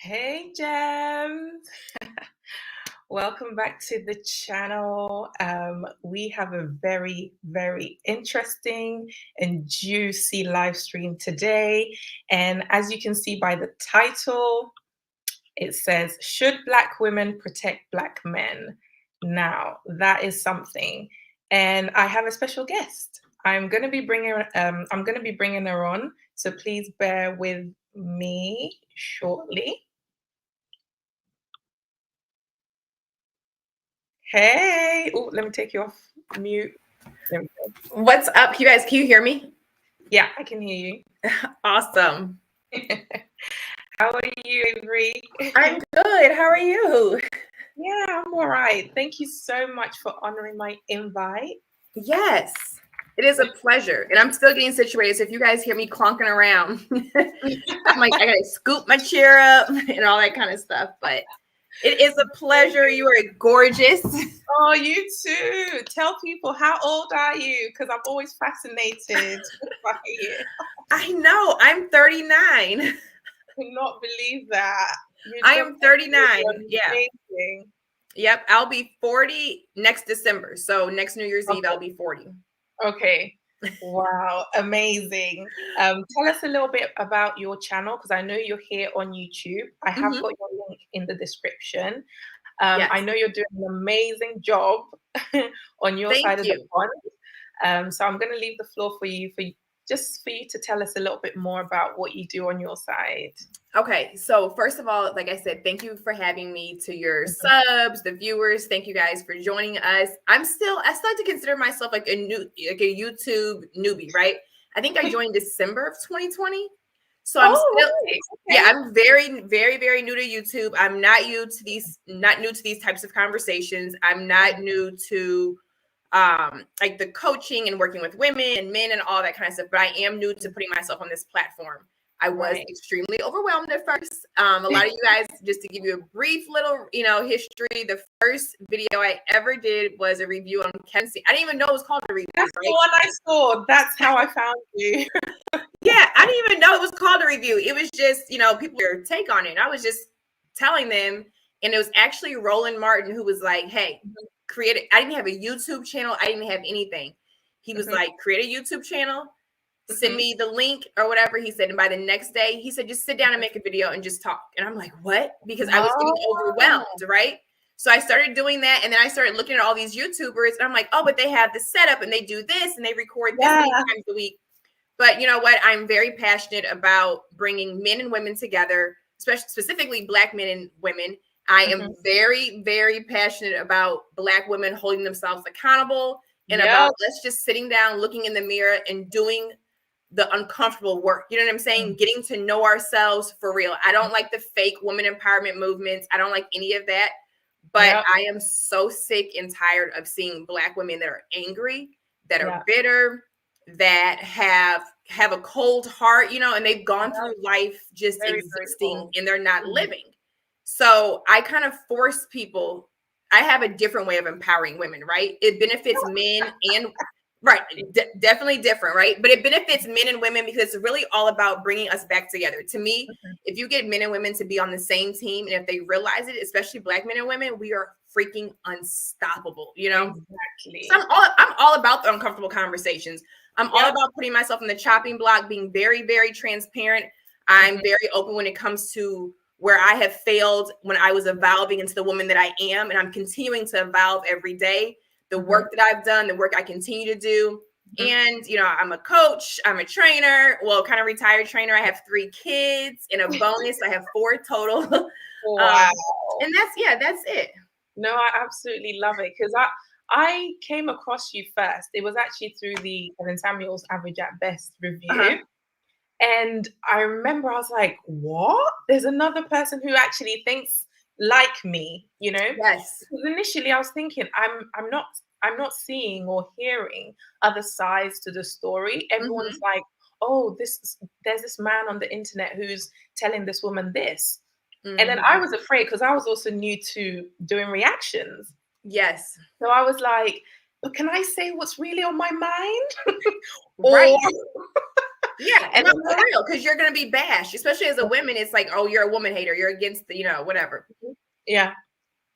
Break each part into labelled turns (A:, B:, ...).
A: Hey, Gems. Welcome back to the channel. We have a very, very interesting and juicy live stream today. And as you can see by the title, it says, Should Black Women Protect Black Men? Now, that is something. And I have a special guest. I'm going to be bringing her on. So please bear with me shortly. Hey, oh, let me take you off mute. There we go.
B: What's up, you guys? Can you hear me?
A: Yeah, I can hear you.
B: Awesome.
A: How are you, Averi?
B: I'm good. How are you?
A: Yeah, I'm all right. Thank you so much for honoring my invite.
B: Yes, it is a pleasure. And I'm still getting situated. So if you guys hear me clonking around, I'm like, I gotta scoop my chair up and all that kind of stuff. But it is a pleasure. You are gorgeous.
A: Oh, you too. Tell people, how old are you? Because I'm always fascinated by you.
B: I know. I'm 39.
A: I cannot believe that.
B: I am 39. Yeah.
A: Amazing.
B: Yep. I'll be 40 next December. So next New Year's Eve, I'll be 40.
A: Okay. Wow, amazing. Tell us a little bit about your channel, because I know you're here on YouTube. I have got your link in the description.
B: Yes.
A: I know you're doing an amazing job on your side of the pond. So I'm going to leave the floor for you to tell us a little bit more about what you do on your side.
B: Okay, so first of all, like I said, thank you for having me, to your subs, the viewers. Thank you guys for joining us. I still like to consider myself like a YouTube newbie, right? I think I joined December of 2020. So I'm I'm very, very, very new to YouTube. I'm not new to these types of conversations. I'm not new to like the coaching and working with women and men and all that kind of stuff, but I am new to putting myself on this platform. I was extremely overwhelmed at first. A lot of you guys, just to give you a brief little, history, the first video I ever did was a review on Kenzie. I didn't even know it was called a review.
A: That's the one I saw. That's how I found you.
B: Yeah, I didn't even know it was called a review. It was just, people their take on it. I was just telling them, and it was actually Roland Martin who was like, hey, create it. I didn't have a YouTube channel. I didn't have anything. He was like, create a YouTube channel. Send me the link or whatever. He said, and by the next day, he said, just sit down and make a video and just talk. And I'm like, what? Because I was getting overwhelmed, right? So I started doing that. And then I started looking at all these YouTubers. And I'm like, oh, but they have this setup and they do this and they record this many times a week. But you know what? I'm very passionate about bringing men and women together, specifically Black men and women. I am very, very passionate about Black women holding themselves accountable and about let's just sitting down, looking in the mirror and doing the uncomfortable work. You know what I'm saying? Getting to know ourselves for real. I don't like the fake woman empowerment movements. I don't like any of that. But I am so sick and tired of seeing Black women that are angry, that are bitter, that have a cold heart, and they've gone through life just existing and they're not living. So I kind of force people. I have a different way of empowering women, right? It benefits men and definitely different, right? But it benefits men and women because it's really all about bringing us back together. To me, if you get men and women to be on the same team, and if they realize it, especially Black men and women, we are freaking unstoppable, Exactly. So I'm all about the uncomfortable conversations. I'm all about putting myself in the chopping block, being very, very transparent. I'm very open when it comes to where I have failed when I was evolving into the woman that I am, and I'm continuing to evolve every day. The work that I've done, the work I continue to do. And, I'm a coach, I'm a trainer, kind of retired trainer. I have 3 kids and a bonus. I have 4 total.
A: Wow.
B: And that's it.
A: No, I absolutely love it because I came across you first. It was actually through the Kevin Samuels Average at Best review. And I remember I was like, what? There's another person who actually thinks like me, Yes. Because initially I was thinking, I'm not seeing or hearing other sides to the story. Everyone's like, oh, there's this man on the internet who's telling this woman this. And then I was afraid because I was also new to doing reactions. Yes. So I was like, but can I say what's really on my mind?
B: Yeah, and I'm for real, because you're gonna be bashed, especially as a woman. It's like, oh, you're a woman hater. You're against the, whatever.
A: Yeah,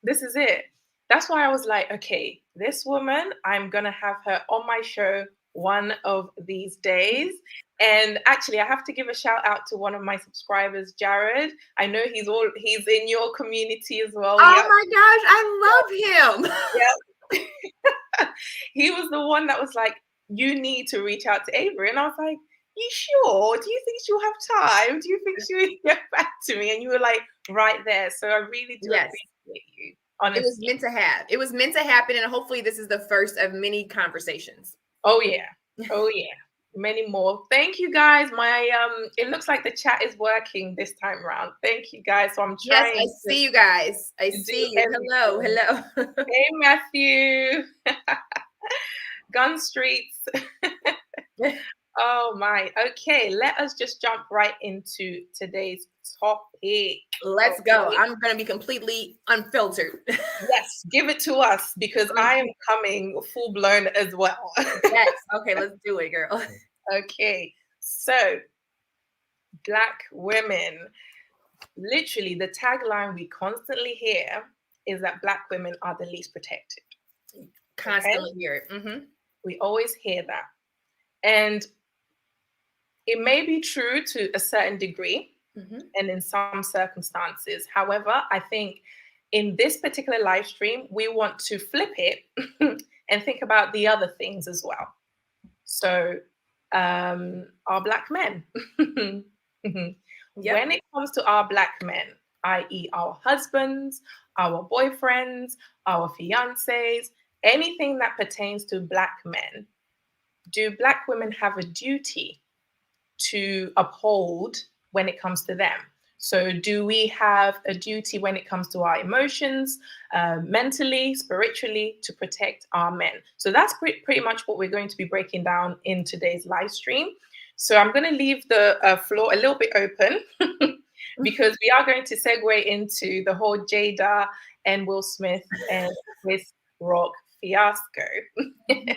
A: this is it. That's why I was like, okay, this woman, I'm gonna have her on my show one of these days. And actually, I have to give a shout out to one of my subscribers, Jared. I know he's in your community as well.
B: Oh my gosh, I love him.
A: Yeah. He was the one that was like, you need to reach out to Averi. And I was like, you sure? Do you think she'll have time? Do you think she'll get back to me? And you were like right there. So I really do appreciate you. Honestly.
B: It was meant to have. It was meant to happen. And hopefully this is the first of many conversations.
A: Oh yeah. Oh yeah. Many more. Thank you guys. It looks like the chat is working this time around. Thank you guys. So I'm trying.
B: Yes, I see you guys. I see you. Hello.
A: Hey Matthew. Gun Streets. Oh my. Okay, let us just jump right into today's topic.
B: Let's go. I'm going to be completely unfiltered.
A: Yes, give it to us because I am coming full blown as well.
B: Yes. Okay, let's do it, girl.
A: Okay. So, Black women. Literally, the tagline we constantly hear is that Black women are the least protected.
B: Constantly hear it. Mm-hmm.
A: We always hear that. And it may be true to a certain degree and in some circumstances. However, I think in this particular live stream, we want to flip it and think about the other things as well. So, our Black men. When it comes to our Black men, i.e. our husbands, our boyfriends, our fiancés, anything that pertains to Black men, do Black women have a duty to uphold when it comes to them? So do we have a duty when it comes to our emotions, mentally, spiritually, to protect our men? So that's pretty much what we're going to be breaking down in today's live stream. So I'm going to leave the floor a little bit open because we are going to segue into the whole Jada and Will Smith and Chris Rock fiasco. And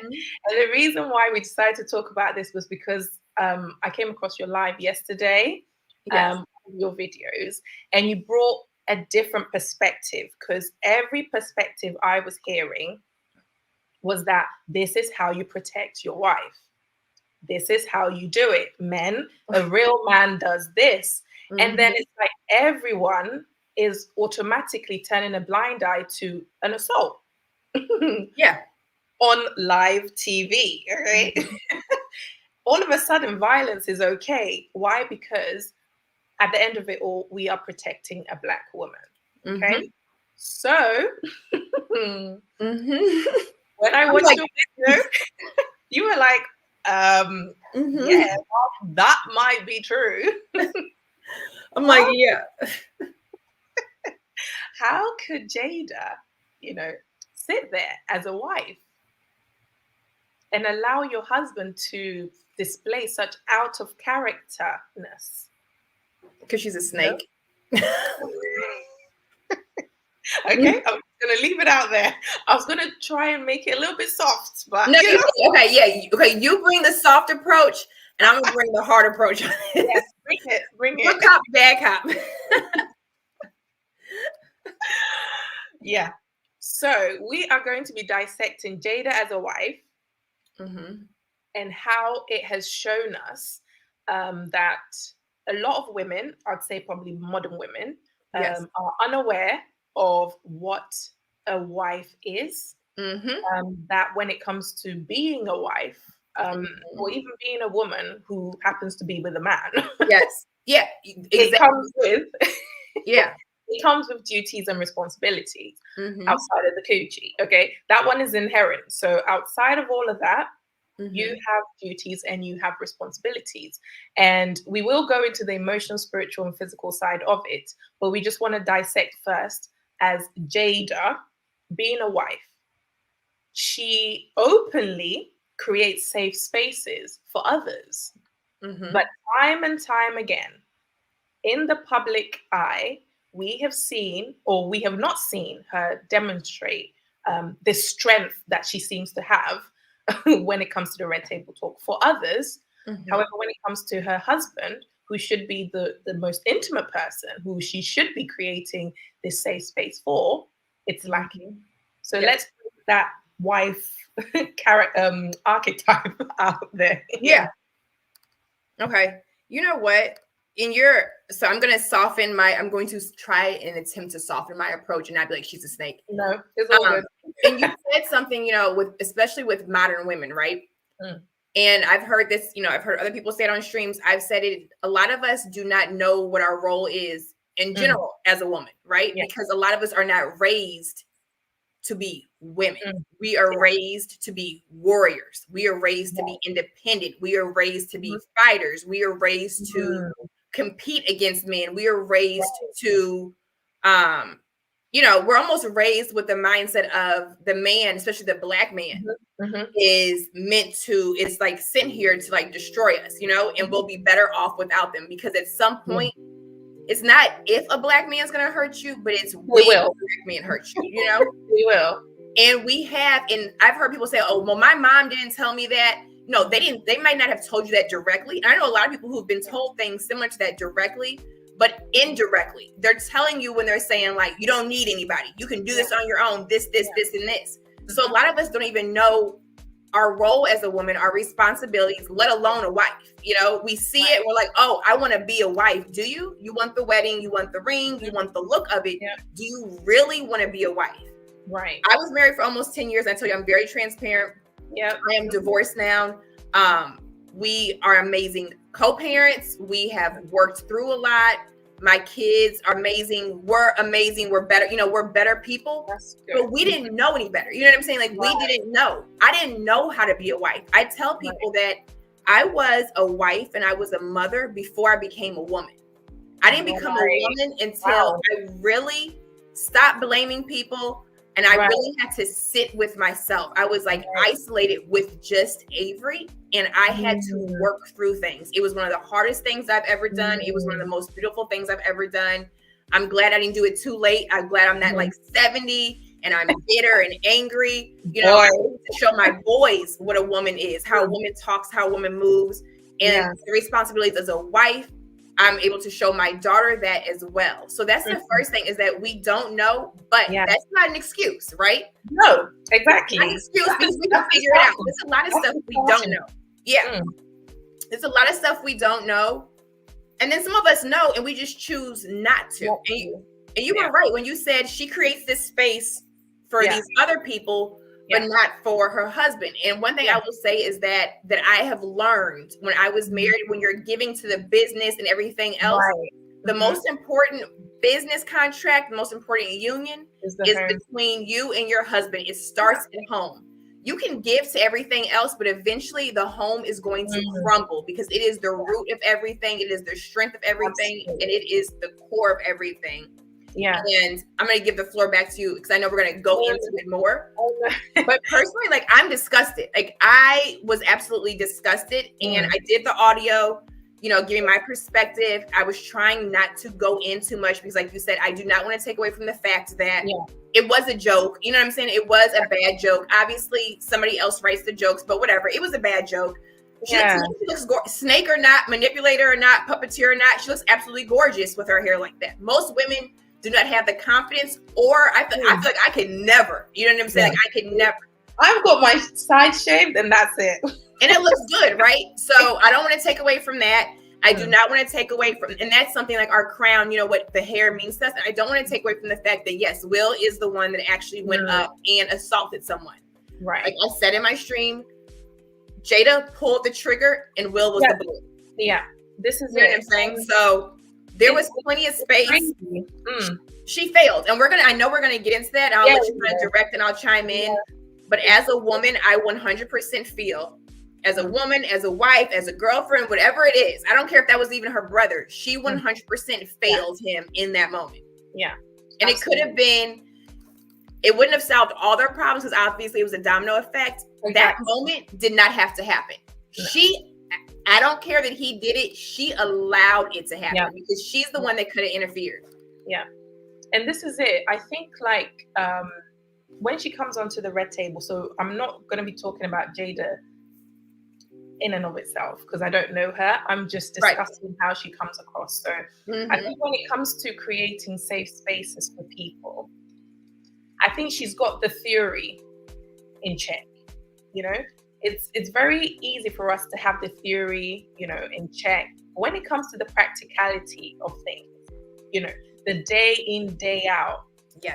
A: the reason why we decided to talk about this was because I came across your live yesterday, your videos, and you brought a different perspective, because every perspective I was hearing was that this is how you protect your wife. This is how you do it. Men, a real man does this. And then it's like everyone is automatically turning a blind eye to an assault. On live TV, okay? All of a sudden, violence is okay. Why? Because at the end of it all, we are protecting a Black woman. Okay. So when I watched your video, you were like, yeah, that might be true.
B: I'm like, yeah.
A: How could Jada, sit there as a wife and allow your husband to display such out of characterness?
B: Because she's a snake.
A: Okay, I'm gonna leave it out there. I was gonna try and make it a little bit soft, but
B: no, okay, yeah, okay. You bring the soft approach, and I'm gonna bring the hard approach.
A: Yes, bring it.
B: Good cop, bad cop.
A: Yeah. So we are going to be dissecting Jada as a wife, and how it has shown us that a lot of women, I'd say probably modern women, are unaware of what a wife is. That when it comes to being a wife, or even being a woman who happens to be with a man, it comes with it comes with duties and responsibilities outside of the coochie. Okay, that one is inherent. So outside of all of that, you have duties and you have responsibilities. And we will go into the emotional, spiritual, and physical side of it. But we just want to dissect first as Jada being a wife. She openly creates safe spaces for others. But time and time again, in the public eye, we have seen, or we have not seen her demonstrate this strength that she seems to have when it comes to the red table talk for others. However, when it comes to her husband, who should be the most intimate person, who she should be creating this safe space for, it's lacking. So let's put that wife archetype out there.
B: Yeah. Okay. You know what? So I'm going to try and attempt to soften my approach and not be like, she's a snake.
A: No, it's all good.
B: And you said something, especially with modern women, right? And I've heard this, I've heard other people say it on streams. I've said it. A lot of us do not know what our role is in general as a woman, right? Yeah. Because a lot of us are not raised to be women. We are raised to be warriors. We are raised to be independent. We are raised to be fighters. We are raised to compete against men. We are raised to, we're almost raised with the mindset of the man, especially the Black man, is like sent here to like destroy us, and we'll be better off without them, because at some point, it's not if a Black man's going to hurt you, but it's when a Black man hurts you,
A: We will.
B: And I've heard people say, oh, well, my mom didn't tell me that. No, they didn't. They might not have told you that directly. I know a lot of people who've been told things similar to that directly, but indirectly. They're telling you when they're saying, like, you don't need anybody. You can do this on your own, this, and this. So a lot of us don't even know our role as a woman, our responsibilities, let alone a wife. We see it. We're like, oh, I want to be a wife. Do you? You want the wedding? You want the ring? You want the look of it? Yeah. Do you really want to be a wife?
A: Right.
B: I was married for almost 10 years. I tell you, I'm very transparent.
A: Yeah.
B: I am divorced now. We are amazing co-parents. We have worked through a lot. My kids are amazing. We're amazing. We're better. We're better people. But we didn't know any better. You know what I'm saying? Like, we didn't know. I didn't know how to be a wife. I tell people that I was a wife and I was a mother before I became a woman. I didn't become a woman until I really stopped blaming people. And I really had to sit with myself. I was like isolated with just Averi, and I had to work through things. It was one of the hardest things I've ever done. It was one of the most beautiful things I've ever done. I'm glad I didn't do it too late. I'm glad I'm not like 70 and I'm bitter and angry. To show my boys what a woman is, how a woman talks, how a woman moves, and the responsibilities as a wife. I'm able to show my daughter that as well. So that's the first thing, is that we don't know, but that's not an excuse, right?
A: No, exactly.
B: Not an excuse, because we can figure it out. There's a lot of stuff we don't know. Yeah. There's a lot of stuff we don't know. And then some of us know, and we just choose not to. And you were right when you said she creates this space for these other people, but not for her husband. And one thing I will say is that I have learned when I was married, when you're giving to the business and everything else, the most important business contract, the most important union is between you and your husband. It starts at home. You can give to everything else, but eventually the home is going to crumble, because it is the root of everything. It is the strength of everything. And it is the core of everything. Yeah. And I'm going to give the floor back to you, because I know we're going to go into it more. But personally, like, I'm disgusted. Like, I was absolutely disgusted. And I did the audio, giving my perspective. I was trying not to go in too much, because like you said, I do not want to take away from the fact that it was a joke. You know what I'm saying? It was a bad joke. Obviously, somebody else writes the jokes, but whatever. It was a bad joke. She looks snake or not, manipulator or not, puppeteer or not, she looks absolutely gorgeous with her hair like that. Most women do not have the confidence, or I feel like I could never. You know what I'm saying? Like, I could never.
A: I've got my side shaved, and that's it.
B: And it looks good, right? So I don't want to take away from that. I do not want to take away from, and that's something like our crown, what the hair means to us. And I don't want to take away from the fact that, yes, Will is the one that actually went up and assaulted someone. Right. Like I said in my stream, Jada pulled the trigger and Will was the bullet.
A: Yeah. This is
B: what I'm saying. So there was plenty of space. She failed. And I know we're going to get into that. I'll let you kind of direct and I'll chime in. But as a woman, I 100% feel, as a woman, as a wife, as a girlfriend, whatever it is, I don't care if that was even her brother, she 100% failed him in that moment. Yeah. And it could have been, it wouldn't have solved all their problems, because obviously it was a domino effect. Exactly. That moment did not have to happen. No. I don't care that he did it. She allowed it to happen because she's the one that could have interfered.
A: Yeah. And this is it. I think like when she comes onto the red table, so I'm not going to be talking about Jada in and of itself, because I don't know her. I'm just discussing how she comes across. So I think when it comes to creating safe spaces for people, I think she's got the theory in check. You know, it's very easy for us to have the theory, you know, in check. When it comes to the practicality of things, you know, the day in, day out,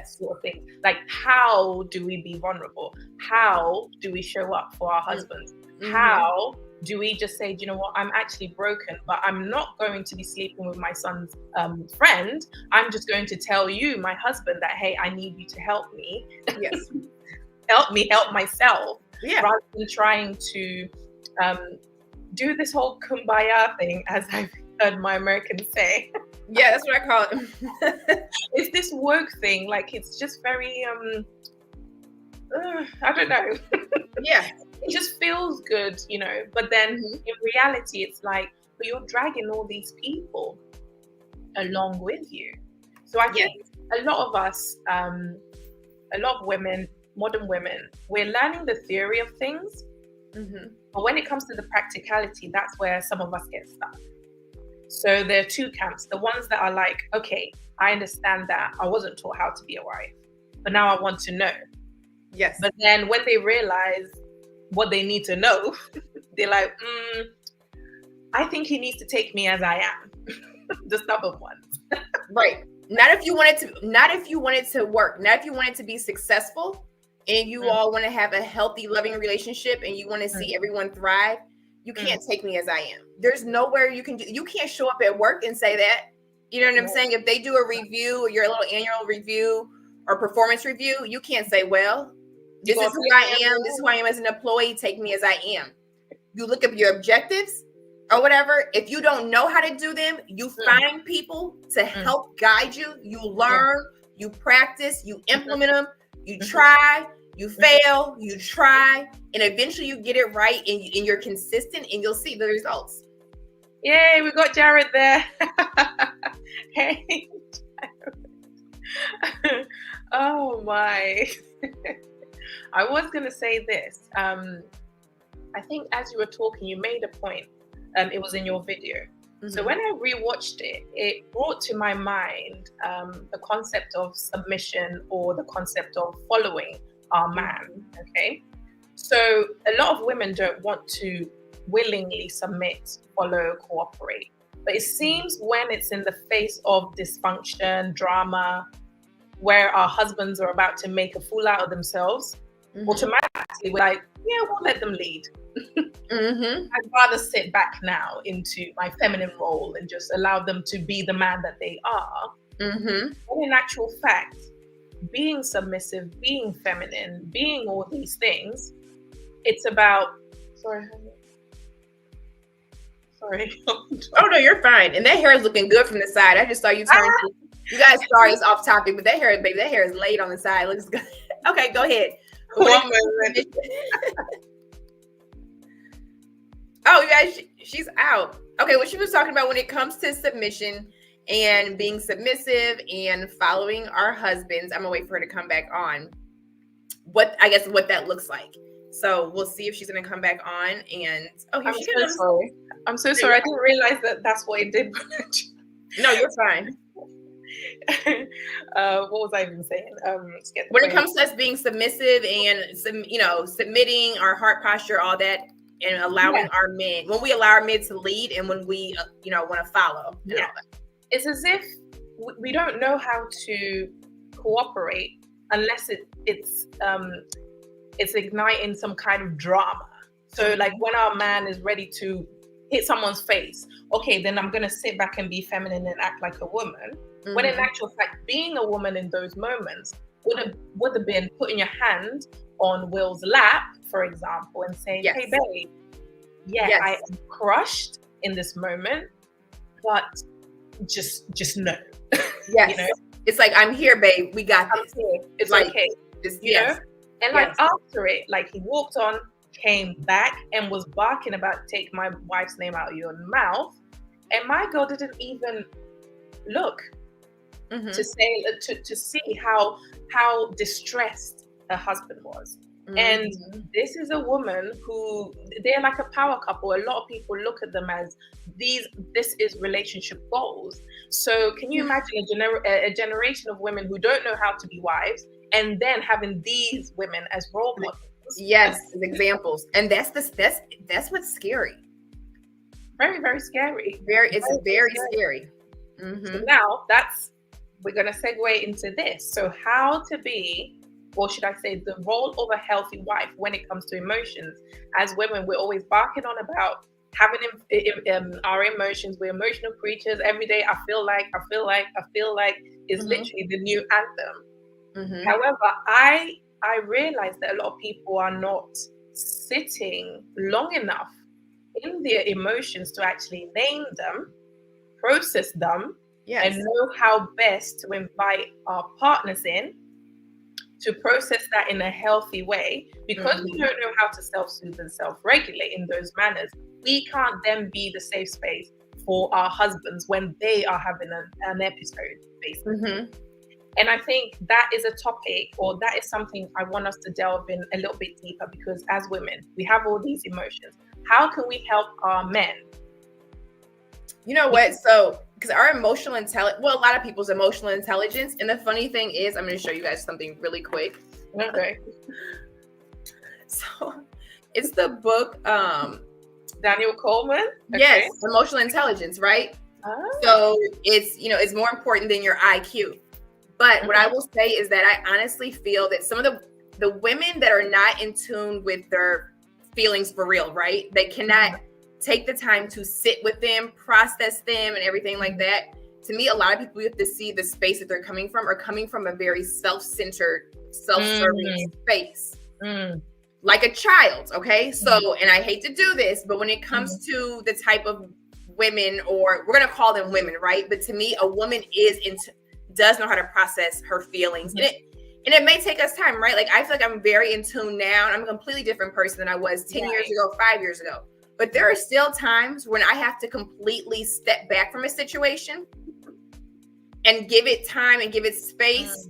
A: sort of thing. Like, how do we be vulnerable? How do we show up for our husbands? How do we just say, do you know what, I'm actually broken, but I'm not going to be sleeping with my son's friend. I'm just going to tell you, my husband, that, hey, I need you to help me. Help me help myself. Rather than trying to do this whole kumbaya thing, as I've heard my Americans say.
B: Yeah, that's what I call it.
A: It's this woke thing. Like, it's just very, I don't know. It just feels good, you know. But then in reality, it's like, but you're dragging all these people along with you. So I think a lot of us, a lot of women, modern women, we're learning the theory of things. But when it comes to the practicality, that's where some of us get stuck. So there are two camps. The ones that are like, okay, I understand that I wasn't taught how to be a wife, but now I want to know. But then when they realize what they need to know, they're like, I think he needs to take me as I am. The stubborn ones.
B: Not if you want it to, not if you want it to work, not if you want it to be successful, and you all want to have a healthy, loving relationship, and you want to see everyone thrive. You can't take me as I am. There's nowhere you can do. You can't show up at work and say that. You know what I'm saying? If they do a review, or your little annual review or performance review, you can't say, well, this is who I am. This is who I am as an employee. Take me as I am. You look up your objectives or whatever. If you don't know how to do them, you find people to help guide you. You learn, you practice, you implement them, you try, you fail, you try, and eventually you get it right, and you're consistent, and you'll see the results.
A: Yay, we got Jared there. Hey, Jared. Oh my. I was going to say this. I think as you were talking, you made a point. It was in your video. So when I rewatched it, it brought to my mind the concept of submission, or the concept of following our man. Okay. So a lot of women don't want to willingly submit, follow, cooperate. But it seems when it's in the face of dysfunction, drama, where our husbands are about to make a fool out of themselves, automatically we're like, yeah, we'll let them lead. I'd rather sit back now into my feminine role and just allow them to be the man that they are. When in actual fact, being submissive, being feminine, being all these things, it's about, sorry.
B: Oh no, you're fine. And that hair is looking good from the side. I just saw you turn. You guys, sorry, it's off topic, but that hair, baby, that hair is laid on the side. It looks good. Okay, go ahead. Oh, you guys, she's out. Okay, what she was talking about when it comes to submission and being submissive and following our husbands. I'm gonna wait for her to come back on. What that looks like. So we'll see if she's gonna come back on. And
A: I'm so sorry. I didn't realize that that's what it did.
B: No, you're fine.
A: What was I even saying?
B: When it comes to us being submissive and submitting, our heart posture, all that, and allowing our men, when we allow our men to lead, and when we want to follow.
A: It's as if we don't know how to cooperate unless it's igniting some kind of drama. So like when our man is ready to hit someone's face, okay, then I'm gonna sit back and be feminine and act like a woman. When in actual fact, being a woman in those moments would have been putting your hand on Will's lap, for example, and saying, hey babe, I am crushed in this moment, but just know.
B: It's like, I'm here, babe, we got this.
A: It's like, okay. You know? And like after it, like he walked on, came back, and was barking about take my wife's name out of your mouth, and my girl didn't even look to say to see how distressed her husband was. And this is a woman who, they're like a power couple. A lot of people look at them as this is relationship goals. So can you imagine a generation of women who don't know how to be wives, and then having these women as role models?
B: Yes, as examples. And that's what's scary.
A: Very, very scary.
B: It's very scary.
A: So now we're going to segue into this. So how to be, or should I say, the role of a healthy wife when it comes to emotions. As women, we're always barking on about having our emotions. We're emotional creatures. Every day, I feel like is literally the new anthem. However, I realize that a lot of people are not sitting long enough in their emotions to actually name them, process them, and know how best to invite our partners in to process that in a healthy way. Because we don't know how to self-soothe and self-regulate in those manners, we can't then be the safe space for our husbands when they are having an episode, basically. And I think that is a topic, or that is something I want us to delve in a little bit deeper, because as women, we have all these emotions. How can we help our men?
B: You know what? So, because our emotional intelligence, well, a lot of people's emotional intelligence, and the funny thing is, I'm going to show you guys something really quick.
A: Okay.
B: So, it's the book,
A: Daniel Coleman? Okay.
B: Yes, emotional intelligence, right? So, it's more important than your IQ. But what I will say is that I honestly feel that some of the women that are not in tune with their feelings for real, right? They cannot take the time to sit with them, process them, and everything like that. To me, a lot of people have to see the space that they're coming from are coming from a very self-centered, self-serving space. Like a child, okay? So, and I hate to do this, but when it comes to the type of women, or we're going to call them women, right? But to me, a woman does know how to process her feelings. And it may take us time, right? Like, I feel like I'm very in tune now, and I'm a completely different person than I was 10 years ago, 5 years ago. But there are still times when I have to completely step back from a situation and give it time and give it space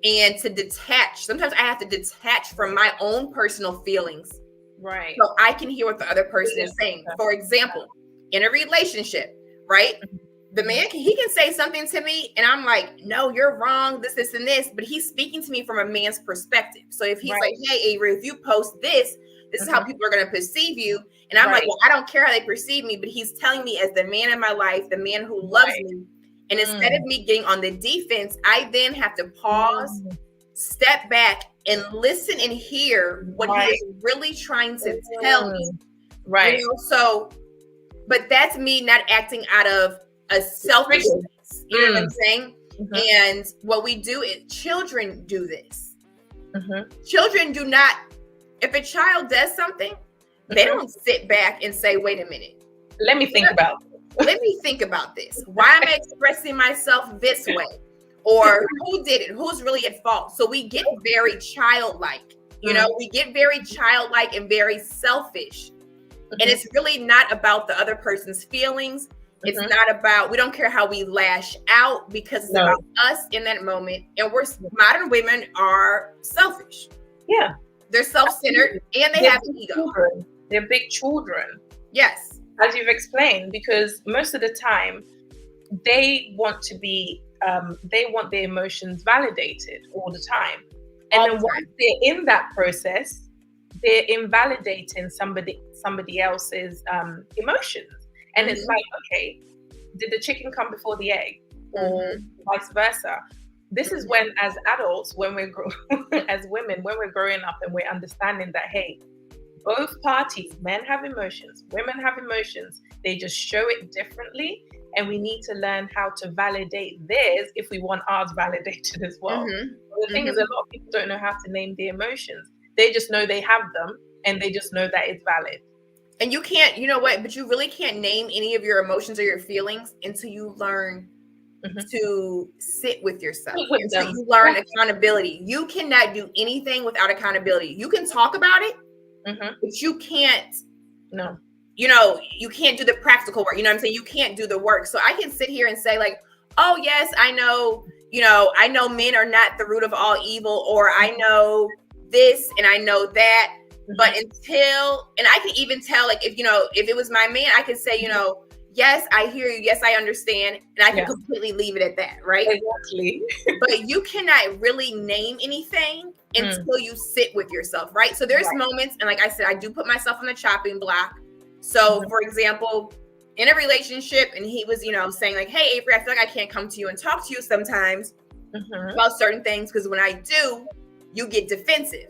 B: and to detach. Sometimes I have to detach from my own personal feelings.
A: Right.
B: So I can hear what the other person is saying. For example, in a relationship, right? The man, he can say something to me and I'm like, no, you're wrong, this, and this. But he's speaking to me from a man's perspective. So if he's like, hey, Averi, if you post this is how people are going to perceive you. And I'm like, well, I don't care how they perceive me, but he's telling me as the man in my life, the man who loves me. And instead of me getting on the defense, I then have to pause, step back, and listen and hear what he is really trying to tell me.
A: Right.
B: You know? So, but that's me not acting out of a selfishness. You know what I'm saying? And what we do is children do this. Children do not, if a child does something, they don't sit back and say, wait a minute.
A: Let me think about it.
B: Let me think about this. Why am I expressing myself this way? Or who did it? Who's really at fault? So we get very childlike. You know, we get very childlike and very selfish. And it's really not about the other person's feelings. It's not about, we don't care how we lash out, because it's about us in that moment. And modern women are selfish.
A: Yeah.
B: They're self-centered and they have ego.
A: Children. They're big children.
B: Yes.
A: As you've explained, because most of the time they want to be, they want their emotions validated all the time. And then once they're in that process, they're invalidating somebody else's emotions. And it's like, okay, did the chicken come before the egg, or vice versa? This is when, as adults, when we're as women, when we're growing up and we're understanding that, hey, both parties, men have emotions, women have emotions. They just show it differently, and we need to learn how to validate theirs if we want ours validated as well. The thing is, a lot of people don't know how to name the emotions. They just know they have them, and they just know that it's valid.
B: And you can't, you know what, but you really can't name any of your emotions or your feelings until you learn to sit with yourself, until you learn accountability. You cannot do anything without accountability. You can talk about it, but you can't, you know, you can't do the practical work. You know what I'm saying? You can't do the work. So I can sit here and say like, oh yes, I know, you know, I know men are not the root of all evil, or I know this and I know that. But and I can even tell, like, if it was my man, I could say, yes, I hear you. Yes, I understand. And I can completely leave it at that. Right.
A: Exactly.
B: But you cannot really name anything until you sit with yourself. Right. So there's moments. And like I said, I do put myself on the chopping block. So for example, in a relationship, and he was, saying like, hey, Avery, I feel like I can't come to you and talk to you sometimes about certain things. Because when I do, you get defensive.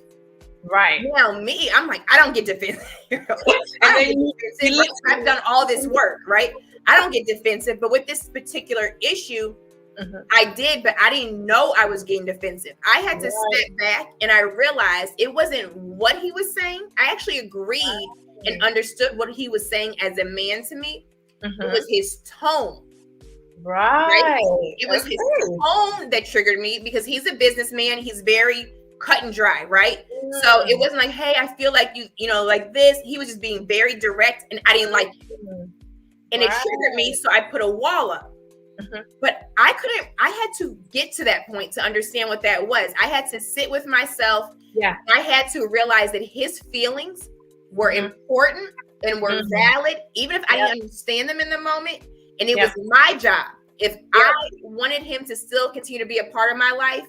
A: Right.
B: Now me, I'm like, I don't get defensive. I've done all this work, right? I don't get defensive. But with this particular issue, I did, but I didn't know I was getting defensive. I had to step back and I realized it wasn't what he was saying. I actually agreed and understood what he was saying as a man to me. It was his tone. Right? It was his tone that triggered me because he's a businessman. He's very cut and dry, right? So it wasn't like, hey, I feel like you like this. He was just being very direct and I didn't like it. And it triggered me, so I put a wall up. But I had to get to that point to understand what that was. I had to sit with myself. Yeah. I had to realize that his feelings were important and were valid, even if I didn't understand them in the moment. And it was my job. If I wanted him to still continue to be a part of my life,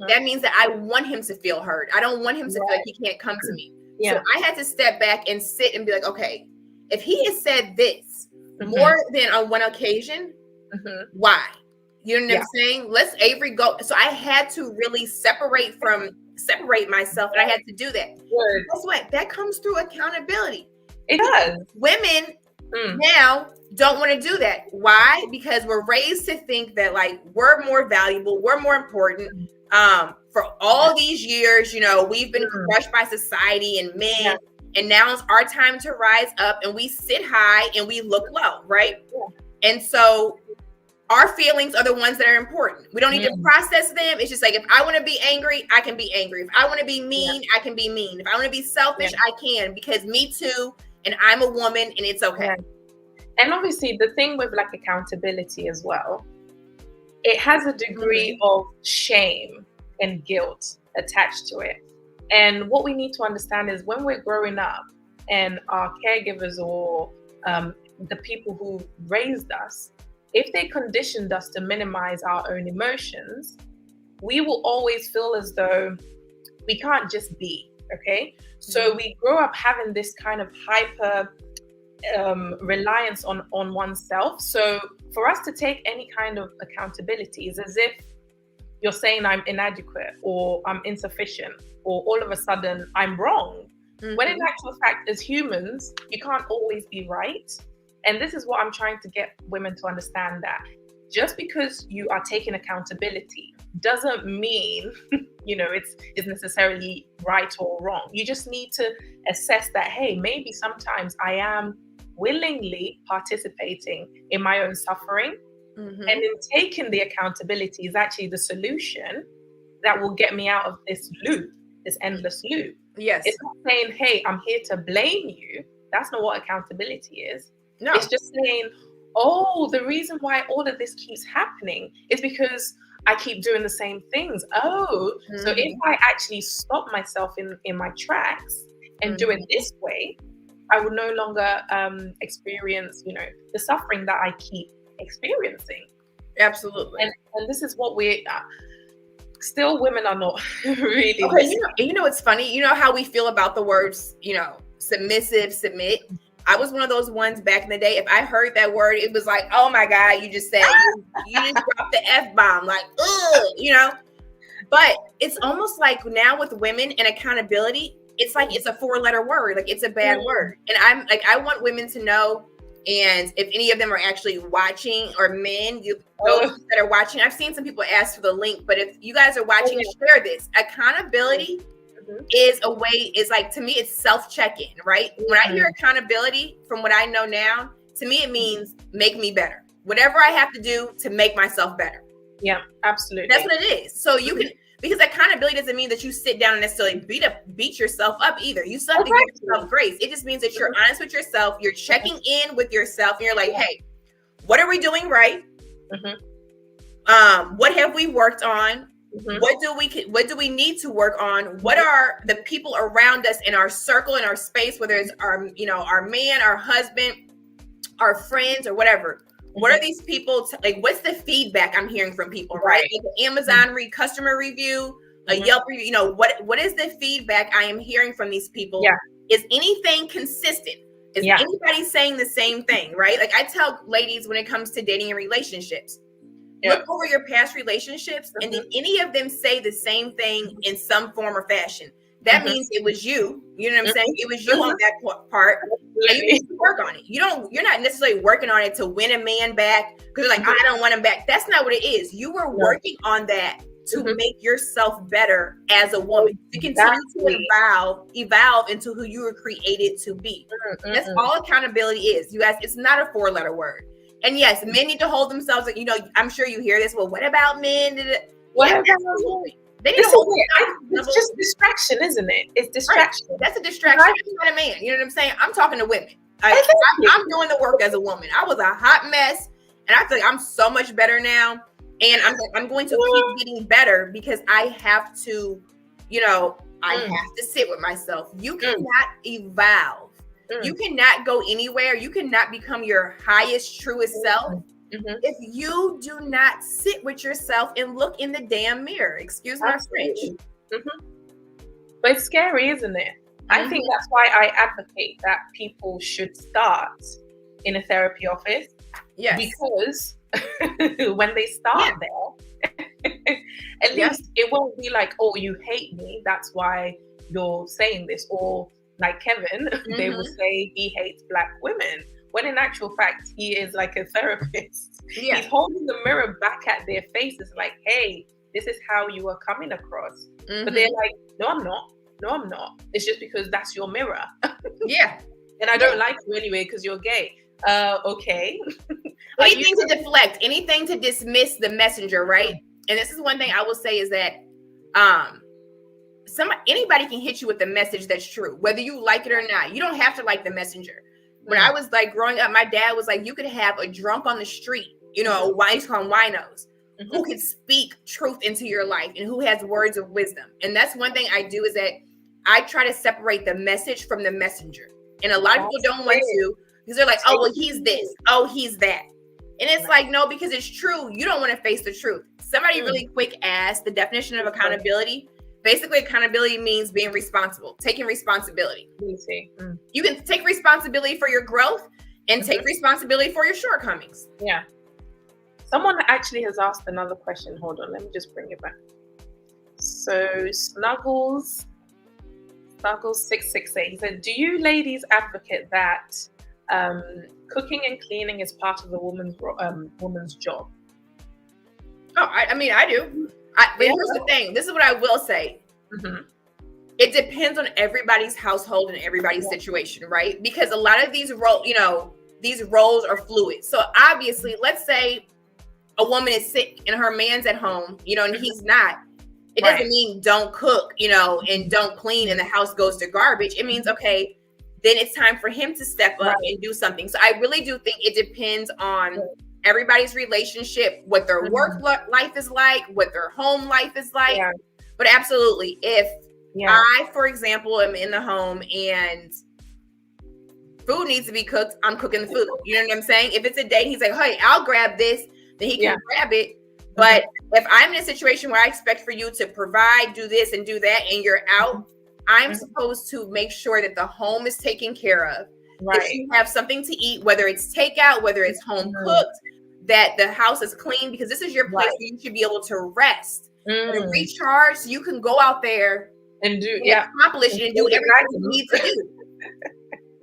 B: that means that I want him to feel heard. I don't want him to feel like he can't come to me. So I had to step back and sit and be like, okay, if he has said this more than on one occasion, why? You know what I'm saying? Let's Avery go. So I had to really separate myself, and I had to do that. Guess what? That comes through accountability.
A: It does.
B: Women now don't want to do that. Why? Because we're raised to think that like we're more valuable, we're more important. For all these years, we've been crushed by society and men, and now it's our time to rise up, and we sit high and we look low, right? And so our feelings are the ones that are important. We don't need to process them. It's just like, if I want to be angry, I can be angry. If I want to be mean, I can be mean. If I want to be selfish, I can, because me too, and I'm a woman, and it's okay.
A: And obviously the thing with like accountability as well, it has a degree of shame and guilt attached to it. And what we need to understand is when we're growing up and our caregivers or the people who raised us, if they conditioned us to minimize our own emotions, we will always feel as though we can't just be, okay? So we grow up having this kind of hyper reliance on oneself. So for us to take any kind of accountability is as if you're saying I'm inadequate or I'm insufficient or all of a sudden I'm wrong. When in actual fact, as humans, you can't always be right. And this is what I'm trying to get women to understand, that just because you are taking accountability doesn't mean, it's necessarily right or wrong. You just need to assess that, hey, maybe sometimes I am willingly participating in my own suffering. And in taking the accountability is actually the solution that will get me out of this loop, this endless loop. Yes. It's not saying, hey, I'm here to blame you. That's not what accountability is. No. It's just saying, oh, the reason why all of this keeps happening is because I keep doing the same things. Oh, so if I actually stop myself in my tracks and do it this way, I would no longer experience, the suffering that I keep experiencing.
B: Absolutely.
A: And this is what we still, women are not really.
B: Okay, it's funny. You know how we feel about the words, submissive, submit. I was one of those ones back in the day. If I heard that word, it was like, oh my God, you just said, you just dropped the F-bomb, like, ugh, But it's almost like now with women and accountability, it's like it's a 4-letter word, like it's a bad word. And I'm like, I want women to know, and if any of them are actually watching, or men, those that are watching, I've seen some people ask for the link, but if you guys are watching, share this. Accountability is a way, is like, to me, it's self-check-in, right? When I hear accountability, from what I know now, to me, it means make me better. Whatever I have to do to make myself better.
A: Yeah, absolutely.
B: That's what it is. So you can, because accountability doesn't mean that you sit down and necessarily beat yourself up either. You still have to give yourself grace. It just means that you're honest with yourself. You're checking in with yourself, and you're like, hey, what are we doing right? What have we worked on? What do we need to work on? What are the people around us in our circle, in our space, whether it's our, our man, our husband, our friends, or whatever? What are these people like? What's the feedback I'm hearing from people? Right, like an Amazon customer review, a Yelp review. What is the feedback I am hearing from these people?
A: Yeah.
B: Is anything consistent? Is anybody saying the same thing? Right? Like I tell ladies when it comes to dating and relationships. Look over your past relationships, and did any of them say the same thing in some form or fashion? That means it was you. You know what I'm saying? It was you on that part. And you need to work on it. You're not necessarily working on it to win a man back because like I don't want him back. That's not what it is. You were working on that to make yourself better as a woman. To continue to evolve into who you were created to be. That's all accountability is. You guys, it's not a 4-letter word. And yes, men need to hold themselves. I'm sure you hear this. Well, what about men?
A: What about men? They need to hold it's just distraction, isn't it? It's distraction.
B: Right. That's a distraction. I'm not a man. You know what I'm saying? I'm talking to women. I'm doing the work as a woman. I was a hot mess, and I feel like I'm so much better now. And I'm going to keep getting better because I have to, I have to sit with myself. You cannot evolve. You cannot go anywhere. You cannot become your highest, truest self if you do not sit with yourself and look in the damn mirror. Excuse my French.
A: But it's scary, isn't it? I think that's why I advocate that people should start in a therapy office. Yes. Because when they start there, at least it won't be like, oh, you hate me, that's why you're saying this. Or like Kevin, they will say he hates Black women, when in actual fact, he is like a therapist. Yeah. He's holding the mirror back at their faces like, hey, this is how you are coming across. But they're like, no, I'm not. No, I'm not. It's just because that's your mirror. Yeah. And I don't like you anyway because you're gay. Okay.
B: Anything to deflect, anything to dismiss the messenger, right? And this is one thing I will say is that anybody can hit you with a message that's true, whether you like it or not. You don't have to like the messenger. When I was like growing up, my dad was like, you could have a drunk on the street, I used to call them winos, who could speak truth into your life and who has words of wisdom. And that's one thing I do is that I try to separate the message from the messenger. And a lot of people don't want to because they're like, oh, well, he's this. Oh, he's that. And it's like, no, because it's true. You don't want to face the truth. Somebody really quick asked the definition of accountability. Basically, accountability means being responsible, taking responsibility. You can take responsibility for your growth and take responsibility for your shortcomings.
A: Yeah. Someone actually has asked another question. Hold on, let me just bring it back. So Snuggles 668, he said, do you ladies advocate that cooking and cleaning is part of the woman's job?
B: Oh, I mean, I do. But here's the thing. This is what I will say. It depends on everybody's household and everybody's situation, right? Because a lot of these roles are fluid. So obviously, let's say a woman is sick and her man's at home, and he's not. It doesn't mean don't cook, and don't clean and the house goes to garbage. It means, okay, then it's time for him to step up and do something. So I really do think it depends on everybody's relationship, what their work life is like, what their home life is like. Yeah. But absolutely, if I, for example, am in the home and food needs to be cooked, I'm cooking the food. You know what I'm saying? If it's a date, he's like, hey, I'll grab this, then he can grab it. But if I'm in a situation where I expect for you to provide, do this and do that, and you're out, I'm supposed to make sure that the home is taken care of. That you have something to eat, whether it's takeout, whether it's home cooked, that the house is clean, because this is your place where you should be able to rest and recharge. So you can go out there
A: and
B: accomplish it and do everything you need to do.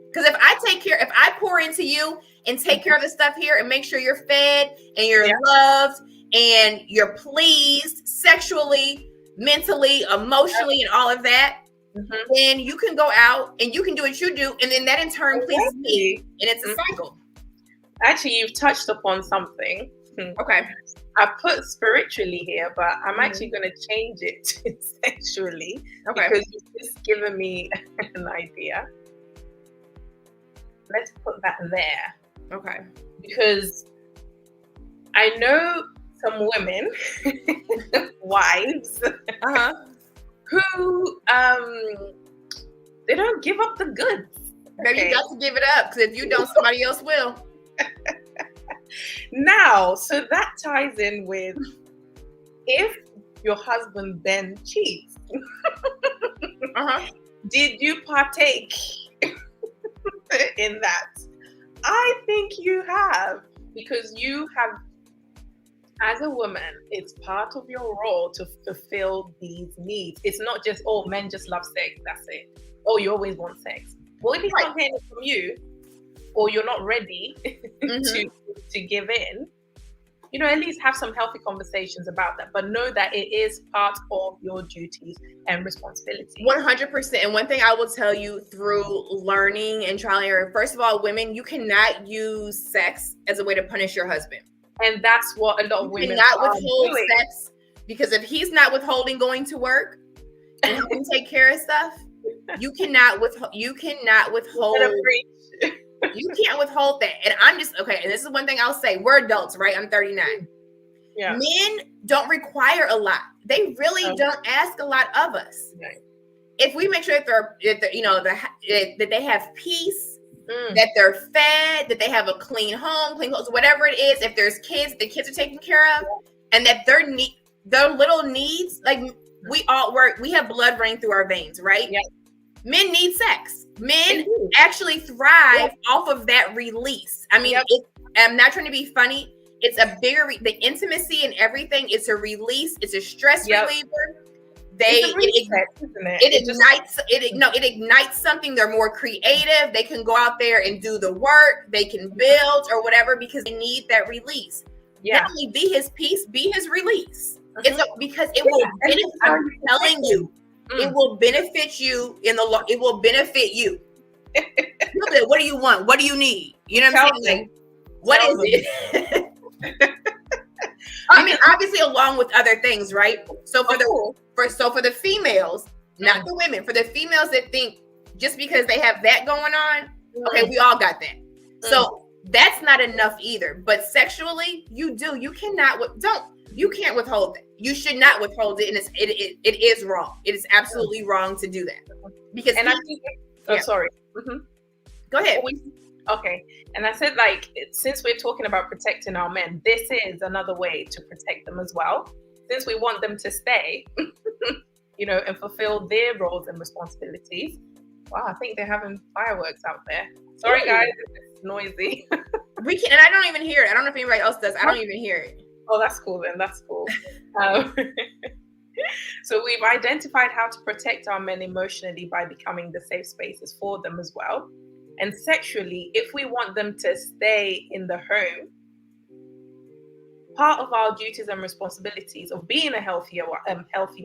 B: Because if I pour into you and take care of the stuff here and make sure you're fed and you're loved and you're pleased sexually, mentally, emotionally, and all of that, then you can go out and you can do what you do. And then that in turn pleases me. And it's a cycle.
A: Actually, you've touched upon something.
B: Okay.
A: I put spiritually here, but I'm actually going to change it to sexually. Okay. Because you've just given me an idea. Let's put that there.
B: Okay.
A: Because I know some women, wives, who they don't give up the goods.
B: Maybe you got to give it up, because if you don't, somebody else will.
A: Now, so that ties in with if your husband then cheats. Did you partake in that? I think you have, because you have, as a woman, it's part of your role to fulfill these needs. It's not just, oh, men just love sex, that's it. Oh, you always want sex. Well, if he's not getting it from you, or you're not ready to give in, you know, at least have some healthy conversations about that. But know that it is part of your duties and responsibilities.
B: 100%. And one thing I will tell you through learning and trial and error, first of all, women, you cannot use sex as a way to punish your husband.
A: And that's what a lot of women
B: cannot withhold sex, because if he's not withholding going to work and helping take care of stuff, you cannot withhold. You can't withhold that. And I'm just, okay, and this is one thing I'll say. We're adults, right? I'm 39. Yeah. Men don't require a lot. They really don't ask a lot of us. Right. If we make sure that that they have peace, that they're fed, that they have a clean home, clean clothes, whatever it is, if there's kids, the kids are taken care of, and that their little needs, like we have blood running through our veins, right? Yeah. Men need sex. Men actually thrive off of that release. I mean, I'm not trying to be funny. It's a bigger, the intimacy and everything. It's a release. It's a stress reliever. It ignites something. They're more creative. They can go out there and do the work. They can build or whatever, because they need that release. Yeah. Not only be his peace, be his release. Because it will benefit. I'm telling you, it will benefit you it will benefit you. What do you want? What do you need? You know what I'm saying? Like, what is it? I mean, obviously, along with other things, right? So for the females, not the women, for the females that think just because they have that going on, okay, we all got that. So that's not enough either. But sexually, you can't withhold that. You should not withhold it, and it is wrong. It is absolutely wrong to do that. Because
A: sorry.
B: Go ahead.
A: Okay. And I said, like, since we're talking about protecting our men, this is another way to protect them as well. Since we want them to stay, and fulfill their roles and responsibilities. Wow, I think they're having fireworks out there. Sorry, guys, it's noisy.
B: We can, and I don't even hear it. I don't know if anybody else does. I don't even hear it.
A: Oh, that's cool then. That's cool. So we've identified how to protect our men emotionally by becoming the safe spaces for them as well. And sexually, if we want them to stay in the home, part of our duties and responsibilities of being a healthy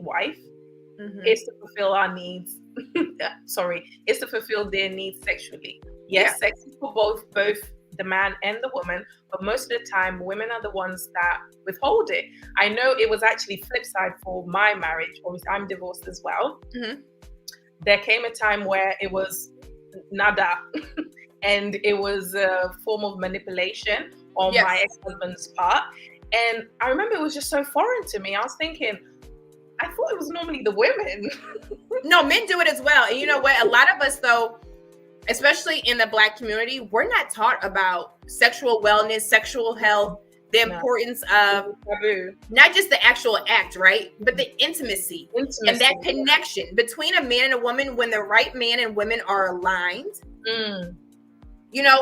A: wife is to fulfill our needs. Is to fulfill their needs sexually. Yes, sex is for both the man and the woman, but most of the time, women are the ones that withhold it. I know it was actually flip side for my marriage. Obviously, I'm divorced as well. There came a time where it was nada, and it was a form of manipulation on my ex-husband's part. And I remember it was just so foreign to me. I was thinking, I thought it was normally the women.
B: No, men do it as well. And you know what? A lot of us, though, especially in the Black community, we're not taught about sexual wellness, sexual health, the importance of not just the actual act, right? But the intimacy. And that connection between a man and a woman, when the right man and women are aligned.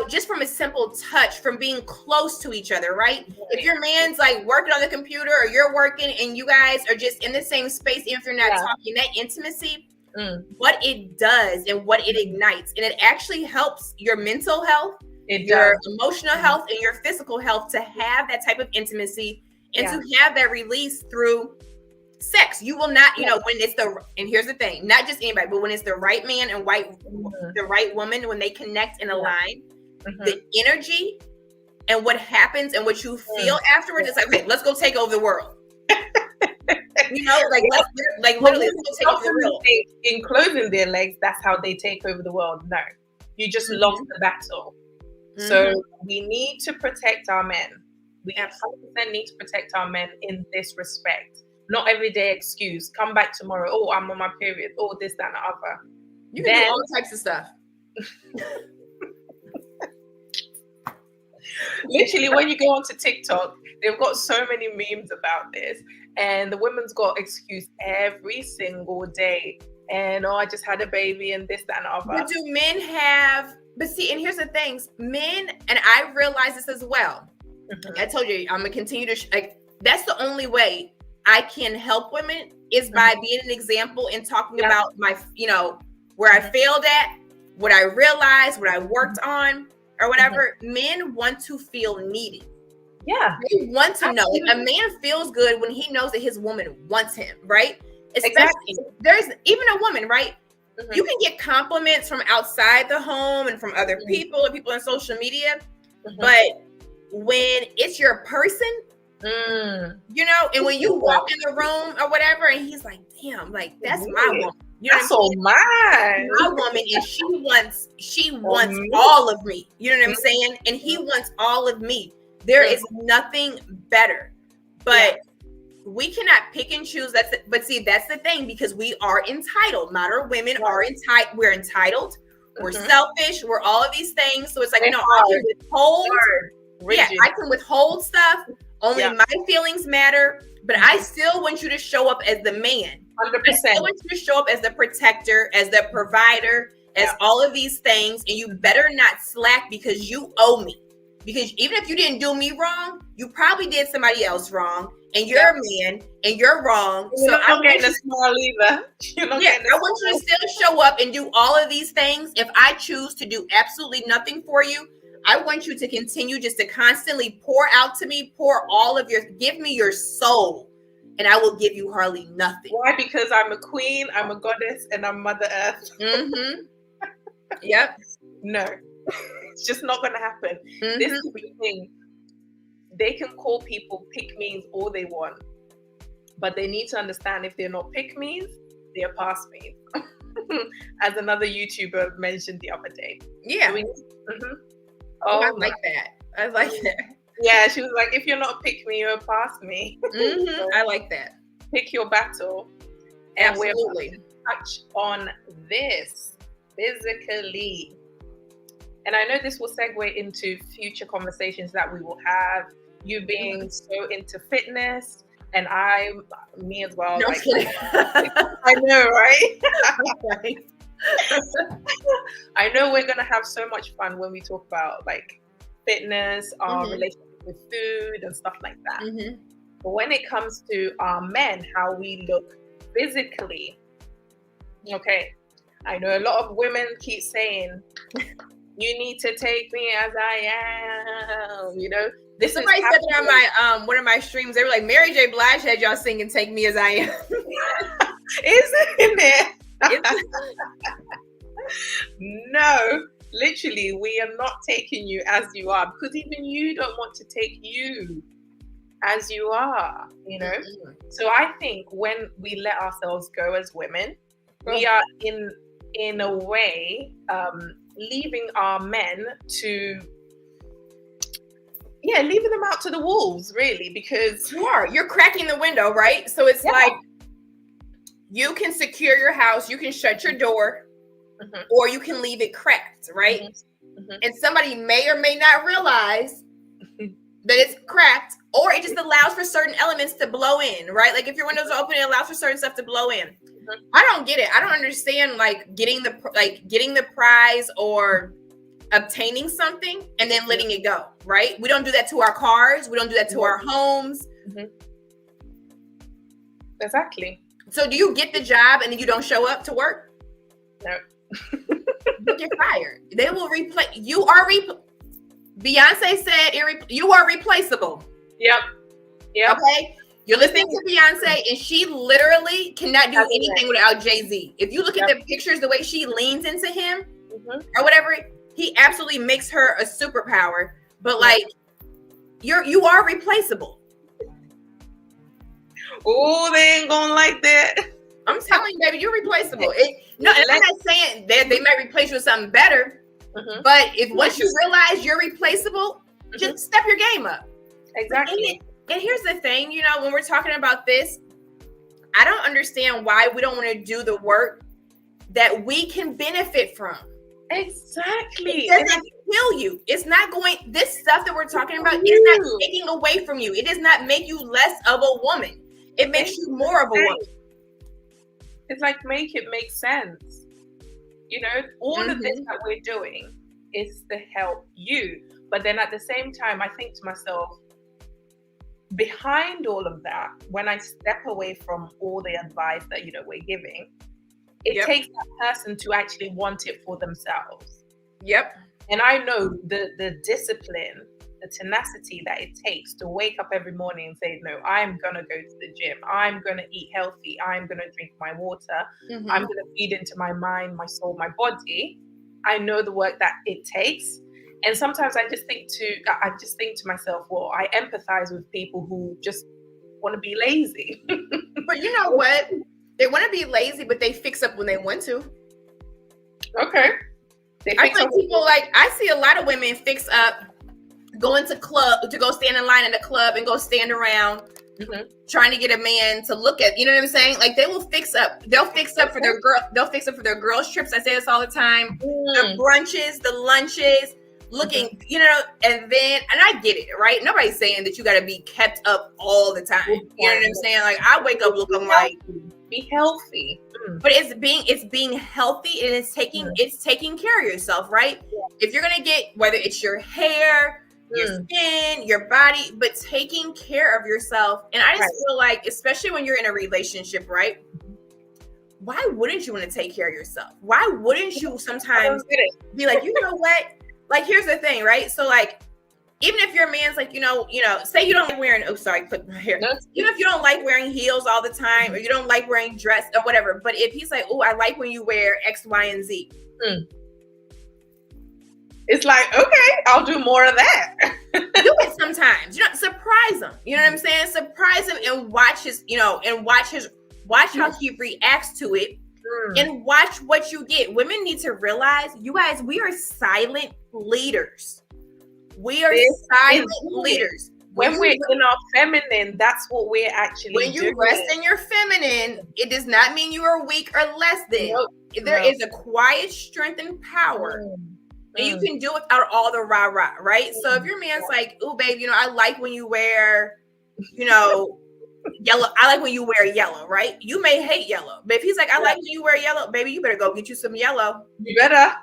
B: Just from a simple touch, from being close to each other, right? If your man's like working on the computer or you're working and you guys are just in the same space, even if you're not talking, that intimacy, what it does and what it ignites. And it actually helps your mental health, your emotional health, and your physical health to have that type of intimacy and to have that release through sex. You will not, when it's and here's the thing, not just anybody, but when it's the right man and the right woman, when they connect and align, the energy and what happens and what you feel afterwards, it's like, okay, let's go take over the world. Literally, let's go take over the world.
A: In closing their legs, that's how they take over the world. No, you just lost the battle. So we need to protect our men. We 100% need to protect our men in this respect. Not everyday excuse. Come back tomorrow. Oh, I'm on my period. Oh, this, that, and the other.
B: You can do all types of stuff.
A: Literally, when you go onto TikTok, they've got so many memes about this, and the women's got excuse every single day. And I just had a baby, and this, that, and the other.
B: But do men have? But see, and here's the things, men, and I realize this as well. I told you, I'm gonna continue to. That's the only way I can help women is by being an example and talking about my, where I failed at, what I realized, what I worked on, or whatever. Men want to feel needed.
A: Yeah.
B: They want to know. A man feels good when he knows that his woman wants him, right? Especially there's even a woman, right? You can get compliments from outside the home and from other people and people on social media. But when it's your person, and when you walk in the room or whatever, and he's like, damn, like that's my woman.
A: That's all mine.
B: My woman, and she wants all of me. You know what I'm saying? And he wants all of me. There is nothing better. But we cannot pick and choose. But see, that's the thing, because we are entitled. Modern women are entitled. We're entitled. We're selfish. We're all of these things. So it's like, I can withhold. I can withhold stuff. Only my feelings matter. But I still want you to show up as the man.
A: 100%.
B: I still want you to show up as the protector, as the provider, as all of these things. And you better not slack because you owe me. Because even if you didn't do me wrong, you probably did somebody else wrong. And you're a man and you're wrong.
A: So I'm getting a small either. I
B: want you to still show up and do all of these things. If I choose to do absolutely nothing for you, I want you to continue just to constantly pour out to me, give me your soul, and I will give you hardly nothing.
A: Why? Because I'm a queen, I'm a goddess, and I'm Mother Earth.
B: Yep.
A: No, it's just not going to happen. This is the thing. They can call people pick-me's all they want, but they need to understand if they're not pick-me's, they're pass-me's. As another YouTuber mentioned the other day.
B: Yeah. I like that. I like that.
A: Yeah, she was like, if you're not a pick-me, you're a pass-me.
B: So I like that.
A: Pick your battle. And we're going to touch on this physically. And I know this will segue into future conversations that we will have. You being so into fitness, and me as well.
B: No kidding.
A: I know, right? I know we're gonna have so much fun when we talk about like fitness, our relationship with food and stuff like that. But when it comes to our men, how we look physically, I know a lot of women keep saying, you need to take me as I am, This
B: Somebody said that on my one of my streams. They were like, Mary J. Blige had y'all singing "Take Me as I Am."
A: Isn't it? No, literally, we are not taking you as you are, because even you don't want to take you as you are. So I think when we let ourselves go as women, we are in a way leaving our men to. Yeah, leaving them out to the wolves, really, because
B: you're cracking the window, right? So it's like you can secure your house, you can shut your door, or you can leave it cracked, right? And somebody may or may not realize that it's cracked, or it just allows for certain elements to blow in, right? Like if your windows are open, it allows for certain stuff to blow in. I don't get it. I don't understand getting the prize or obtaining something and then letting it go, right? We don't do that to our cars. We don't do that to our homes.
A: Exactly.
B: So do you get the job and then you don't show up to work?
A: No.
B: You get fired. They will replace you. Beyonce said you are replaceable.
A: Yep.
B: Okay. You're listening to Beyonce, and she literally cannot do anything without Jay-Z. If you look at the pictures, the way she leans into him or whatever, he absolutely makes her a superpower. But you are replaceable.
A: Oh, they ain't gonna like that.
B: I'm telling you, baby, you're replaceable. I'm not saying that they might replace you with something better, but if once you realize you're replaceable, just step your game up.
A: Exactly.
B: And here's the thing, you know, when we're talking about this, I don't understand why we don't want to do the work that we can benefit from.
A: Exactly.
B: It doesn't kill you. It's not going, this stuff that we're talking about is not taking away from you. It does not make you less of a woman. It makes you more of a woman.
A: It's like, make it make sense. You know, all of this that we're doing is to help you. But then at the same time, I think to myself, behind all of that, when I step away from all the advice that, you know, we're giving, it takes that person to actually want it for themselves.
B: Yep.
A: And I know the discipline, the tenacity that it takes to wake up every morning and say, no, I'm going to go to the gym. I'm going to eat healthy. I'm going to drink my water. I'm going to feed into my mind, my soul, my body. I know the work that it takes. And sometimes I just think to myself, well, I empathize with people who just want to be lazy.
B: But you know what? They want to be lazy, but they fix up when they want to.
A: Okay.
B: I feel people like, I see a lot of women fix up, go into club, to go stand in line in the club and go stand around trying to get a man to look at, you know what I'm saying? Like, they will fix up. They'll fix up for their girls' trips. I say this all the time. The brunches, the lunches, looking, you know, and I get it, right? Nobody's saying that you got to be kept up all the time. You know what I'm saying? Like, I wake up looking like,
A: be healthy.
B: But it's being healthy, and it's taking care of yourself, right? If you're gonna get, whether it's your hair, your skin, your body, but taking care of yourself. And I just feel like, especially when you're in a relationship, right? Why wouldn't you want to take care of yourself? Why wouldn't you sometimes be like, you know what? Like, here's the thing, right? So, like, even if your man's like, you know, say you don't like wearing, clip my hair. Even if you don't like wearing heels all the time, or you don't like wearing dress or whatever, but if he's like, oh, I like when you wear X, Y, and Z.
A: It's like, okay, I'll do more of that.
B: Do it sometimes. You know, surprise him. You know what I'm saying? Surprise him and watch his, you know, and watch how he reacts to it. And watch what you get. Women need to realize, you guys, we are silent leaders. We are silent leaders.
A: When we're in our feminine, that's what we're actually doing.
B: When you rest in your feminine, it does not mean you are weak or less than. There is a quiet strength and power. And you can do it without all the rah-rah, right? So if your man's like, oh, babe, you know, I like when you wear, you know, yellow. I like when you wear yellow, right? You may hate yellow. But if he's like, I like when you wear yellow, baby, you better go get you some yellow.
A: You better.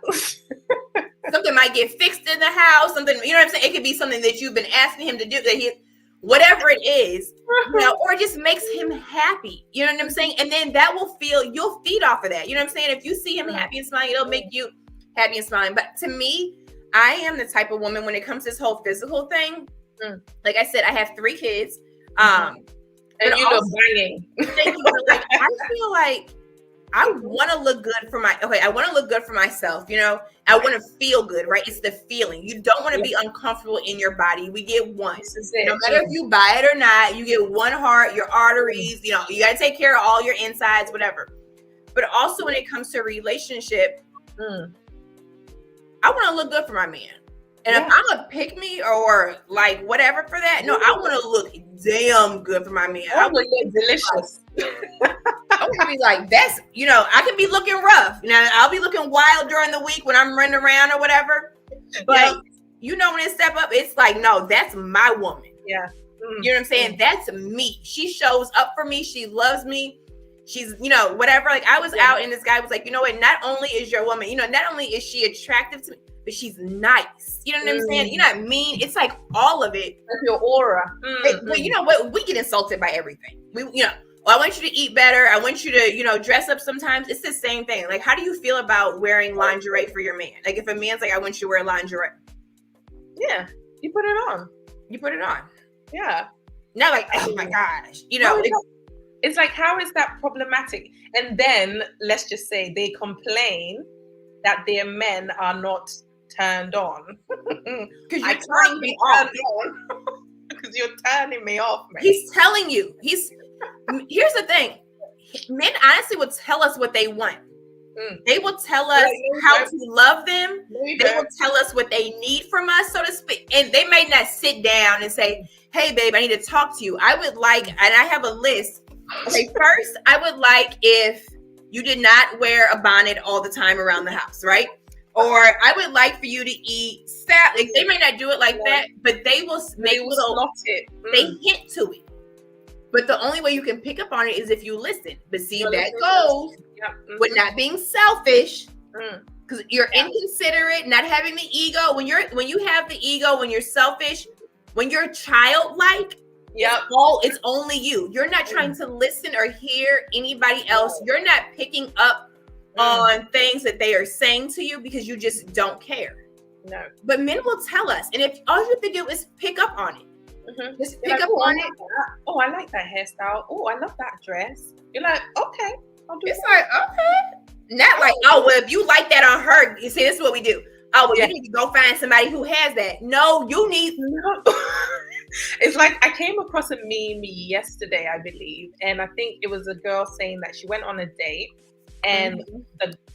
B: Something might get fixed in the house. Something, you know what I'm saying? It could be something that you've been asking him to do, that whatever it is, you know, or it just makes him happy. You know what I'm saying? And then that will you'll feed off of that. You know what I'm saying? If you see him happy and smiling, it'll make you happy and smiling. But to me, I am the type of woman, when it comes to this whole physical thing, like I said, I have 3 kids. And
A: you know, banging.
B: Thank you. Like, I feel like I want to look good I want to look good for myself, you know. I want to feel good, right? It's the feeling. You don't want to be uncomfortable in your body. We get one. No matter if you buy it or not, you get one heart, your arteries, you know, you got to take care of all your insides, whatever. But also when it comes to a relationship, I want to look good for my man. And if I'm a pick me or like whatever for that, no, I want to look damn good for my man.
A: I want to look delicious.
B: I want to be like, that's, you know, I can be looking rough. You know, I'll be looking wild during the week when I'm running around or whatever. But you know, when it step up, it's like, no, that's my woman.
A: Yeah.
B: You know what I'm saying? That's me. She shows up for me. She loves me. She's, you know, whatever. Like, I was out and this guy was like, you know what? Not only is your woman, you know, not only is she attractive to me, but she's nice. You know what I'm saying? You're not mean. It's like all of it.
A: That's your aura.
B: But you know what? We get insulted by everything. You know, I want you to eat better. I want you to, you know, dress up sometimes. It's the same thing. Like, how do you feel about wearing lingerie for your man? Like, if a man's like, I want you to wear lingerie.
A: Yeah. You put it on.
B: You put it on.
A: Yeah.
B: Not like, oh my gosh. You know,
A: it's like, how is that problematic? And then let's just say they complain that their men are not turned on.
B: Because you're turning me off.
A: Because you're turning me off, man.
B: He's telling you. Here's the thing. Men honestly will tell us what they want. They will tell us how to love them. They will tell us what they need from us, so to speak. And they may not sit down and say, hey, babe, I need to talk to you. I would like, and I have a list. Okay, first, I would like if you did not wear a bonnet all the time around the house, right? Or I would like for you to eat salad. Like, they may not do it like that, but they will make little, they hint to it. But the only way you can pick up on it is if you listen. But see, that goes with not being selfish, because you're inconsiderate, not having the ego. When you have the ego, when you're selfish, when you're childlike, it's only you. You're not trying to listen or hear anybody else. You're not picking up on things that they are saying to you because you just don't care. No. But men will tell us, and if all you have to do is pick up on it. Just pick up on it.
A: Oh, I like that hairstyle. Oh, I love that dress. You're like, okay, I'll do
B: it. It's like, okay. Not like, oh, well, if you like that on her, you see, this is what we do. Oh, well, you need to go find somebody who has that. No, you need.
A: It's like I came across a meme yesterday, I believe, and I think it was a girl saying that she went on a date, and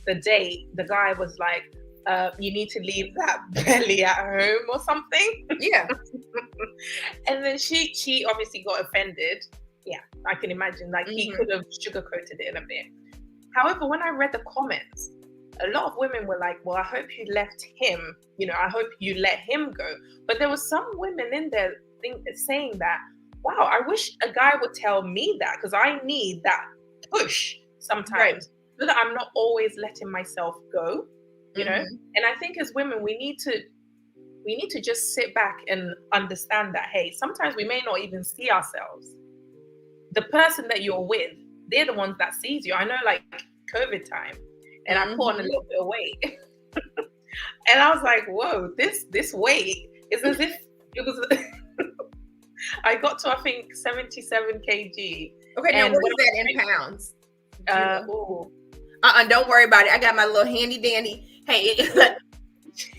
A: the date, the guy was like, you need to leave that belly at home or something. Yeah. And then she obviously got offended. Yeah, I can imagine. Like he could have sugarcoated it a bit. However, when I read the comments, a lot of women were like, well, I hope you left him. I hope you let him go. But there was some women in there saying that, wow, I wish a guy would tell me that, because I need that push sometimes, so that I'm not always letting myself go. And I think as women, we need to just sit back and understand that, hey, sometimes we may not even see ourselves. The person that you're with, they're the ones that sees you. I know, like COVID time, and I put on a little bit of weight, and I was like, whoa, this weight is as if it was. I got to, I think, 77 kg.
B: Okay, now what is that in pounds? Don't worry about it. I got my little handy dandy. Hey,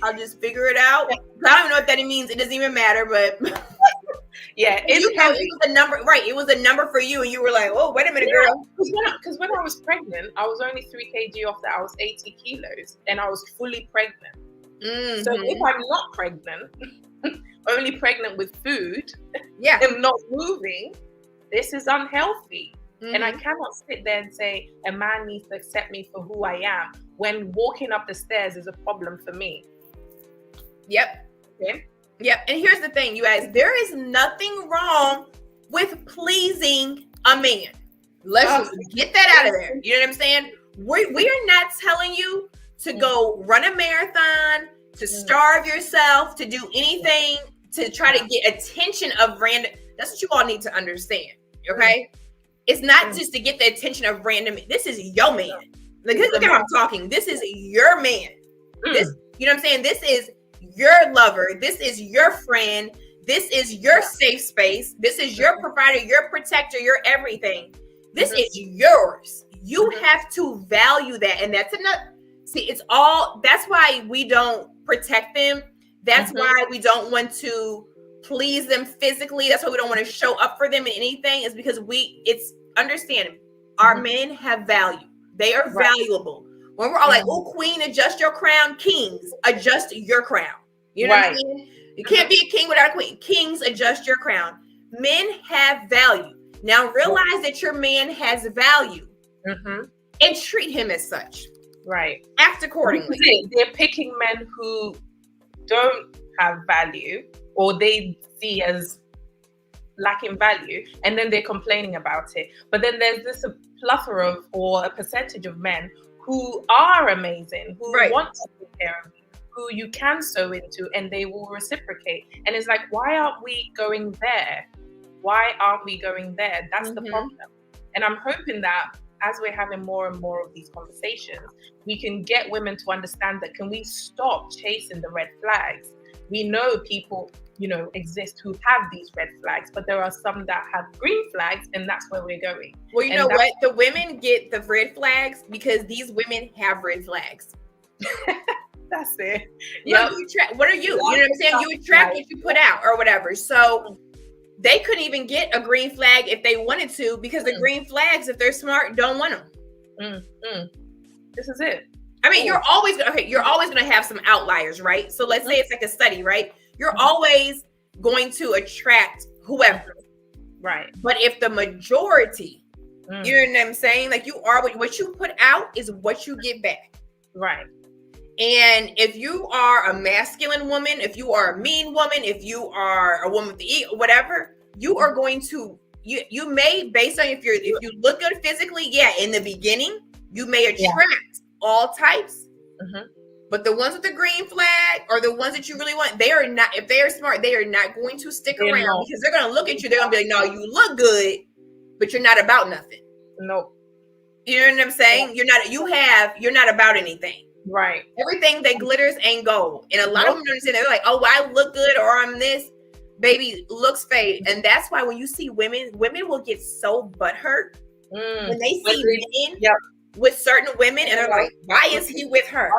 B: I'll just figure it out. I don't even know what that means. It doesn't even matter, but yeah, it was a number, right? It was a number for you, and you were like, "Oh, wait a minute, girl."
A: Because when I was pregnant, I was only 3 kg off that. I was 80 kilos, and I was fully pregnant. So if I'm not pregnant, only pregnant with food, and not moving, this is unhealthy. And I cannot sit there and say a man needs to accept me for who I am when walking up the stairs is a problem for me.
B: Yep. And here's the thing, you guys, there is nothing wrong with pleasing a man. Let's just get that out of there. You know what I'm saying? We are not telling you to go run a marathon, to starve yourself, to do anything to try to get attention of random. That's what you all need to understand. Okay. It's not just to get the attention of random. This is your man. Like, look at how I'm talking. This is your man. This, you know what I'm saying? This is your lover. This is your friend. This is your safe space. This is your provider, your protector, your everything. This is yours. You have to value that. And that's enough. See, it's all, that's why we don't protect them. That's why we don't want to please them physically. That's why we don't want to show up for them in anything, is because it's understanding. Our men have value. They are valuable. When we're all like, oh, queen, adjust your crown. Kings, adjust your crown. You know what I mean? You can't be a king without a queen. Kings, adjust your crown. Men have value. Now realize that your man has value and treat him as such.
A: Right.
B: Act accordingly.
A: They're picking men who don't have value, or they see as lacking value, and then they're complaining about it. But then there's this plethora of, or a percentage of men who are amazing, who want to take care of you, who you can sow into, and they will reciprocate. And it's like, why aren't we going there? Why aren't we going there? That's the problem. And I'm hoping that as we're having more and more of these conversations, we can get women to understand that, can we stop chasing the red flags? We know people, exist who have these red flags, but there are some that have green flags, and that's where we're going.
B: Well, you know what? The women get the red flags because these women have red flags.
A: That's it.
B: Yeah. What are you? You know what I'm saying? You attract what you put out or whatever. So they couldn't even get a green flag if they wanted to, because the green flags, if they're smart, don't want them.
A: This is it.
B: I mean, you're always going to have some outliers, right? So let's say it's like a study, right? You're always going to attract whoever.
A: Right.
B: But if the majority, you know what I'm saying? Like, you are what you put out is what you get back.
A: Right.
B: And if you are a masculine woman, if you are a mean woman, if you are a woman with the ego, whatever, you are going to, you may, based on if you look good physically, in the beginning, you may attract all types. But the ones with the green flag or the ones that you really want, they are not, if they are smart, they are not going to stick around because they're going to look at you. They're going to be like, no, you look good, but you're not about nothing.
A: Nope.
B: You know what I'm saying? You're not about anything.
A: Right.
B: Everything that glitters ain't gold. And a lot of them don't understand. They're like, oh, I look good or I'm this. Baby, looks fade. And that's why when you see women will get so butthurt when they see men with certain women and they're like, why is he with her?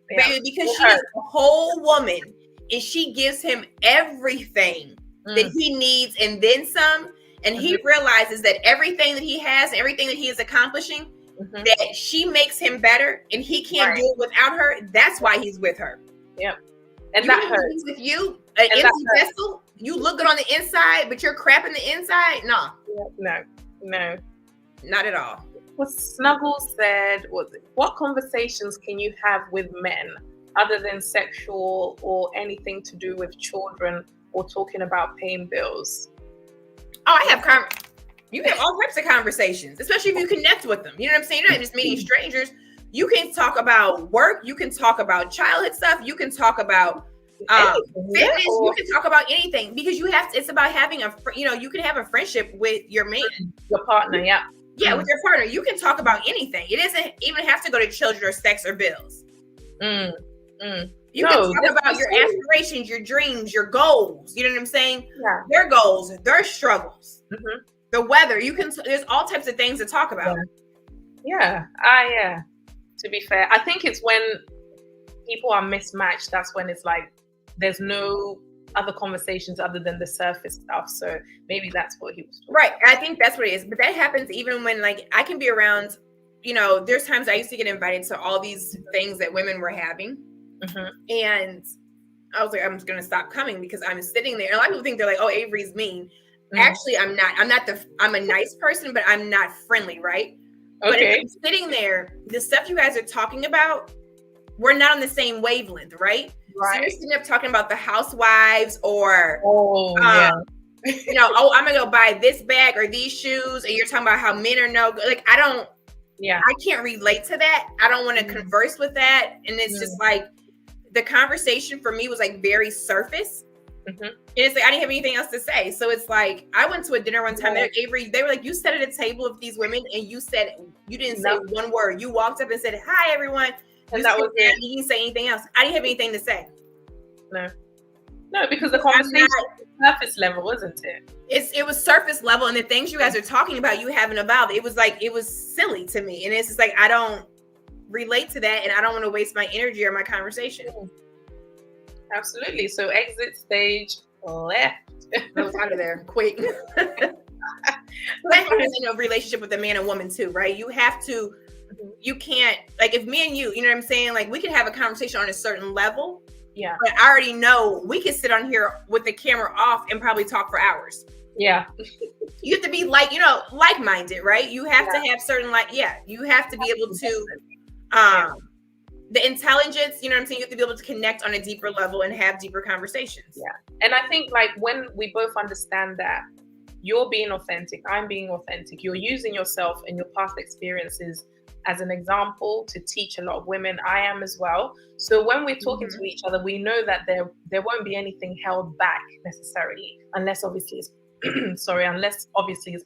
B: Baby, because she's a whole woman and she gives him everything that he needs and then some. And he realizes that everything that he has, everything that he is accomplishing, that she makes him better and he can't do it without her. That's why he's with her.
A: Yep. And that hurts.
B: He's with you, an empty vessel. You look good on the inside, but you're crap in the inside. No.
A: No.
B: Not at all.
A: What Snuggles said was, what conversations can you have with men other than sexual or anything to do with children or talking about paying bills?
B: Oh, I have you have all types of conversations, especially if you connect with them. You know what I'm saying? You're not just meeting strangers. You can talk about work. You can talk about childhood stuff. You can talk about fitness. You can talk about anything because it's about having you can have a friendship with your man.
A: Your partner,
B: with your partner. You can talk about anything. It doesn't even have to go to children or sex or bills. You can talk about your aspirations, your dreams, your goals. You know what I'm saying?
A: Yeah.
B: Their goals, their struggles, the weather. There's all types of things to talk about.
A: To be fair, I think it's when people are mismatched. That's when it's like there's no other conversations other than the surface stuff. So maybe that's what he was talking
B: about. I think that's what it is. But that happens even when, like, I can be around, there's times I used to get invited to all these things that women were having. And I was like, I'm just going to stop coming because I'm sitting there. And a lot of people think they're like, oh, Averi's mean. Actually, I'm not. I'm a nice person, but I'm not friendly, right? But if I'm sitting there, the stuff you guys are talking about, we're not on the same wavelength, right? So you're sitting up talking about the housewives or, I'm going to go buy this bag or these shoes. And you're talking about how men are like, I can't relate to that. I don't want to converse with that. And it's just like, the conversation for me was like very surface. And it's like, I didn't have anything else to say. So it's like, I went to a dinner one time. Averi, they were like, you sat at a table with these women and you didn't say one word. You walked up and said, hi, everyone. And that was it. You didn't say anything else. I didn't have anything to say.
A: No, because the conversation was surface level, wasn't it?
B: It was surface level. And the things you guys are talking about, you haven't evolved. It was like, it was silly to me. And it's just like, I don't relate to that. And I don't want to waste my energy or my conversation.
A: Absolutely. So exit stage left.
B: I was out of there quick. That happens in a relationship with a man and woman too, right? You have to, you can't, like, if me and you know what I'm saying? Like, we can have a conversation on a certain level.
A: Yeah.
B: But I already know we can sit on here with the camera off and probably talk for hours.
A: Yeah.
B: You have to be like-minded, right? You have to have certain, you have to be able to, the intelligence, you know what I'm saying? You have to be able to connect on a deeper level and have deeper conversations.
A: Yeah. And I think, like, when we both understand that you're being authentic, I'm being authentic, you're using yourself and your past experiences as an example to teach a lot of women. I am as well. So when we're talking to each other, we know that there won't be anything held back necessarily, unless obviously it's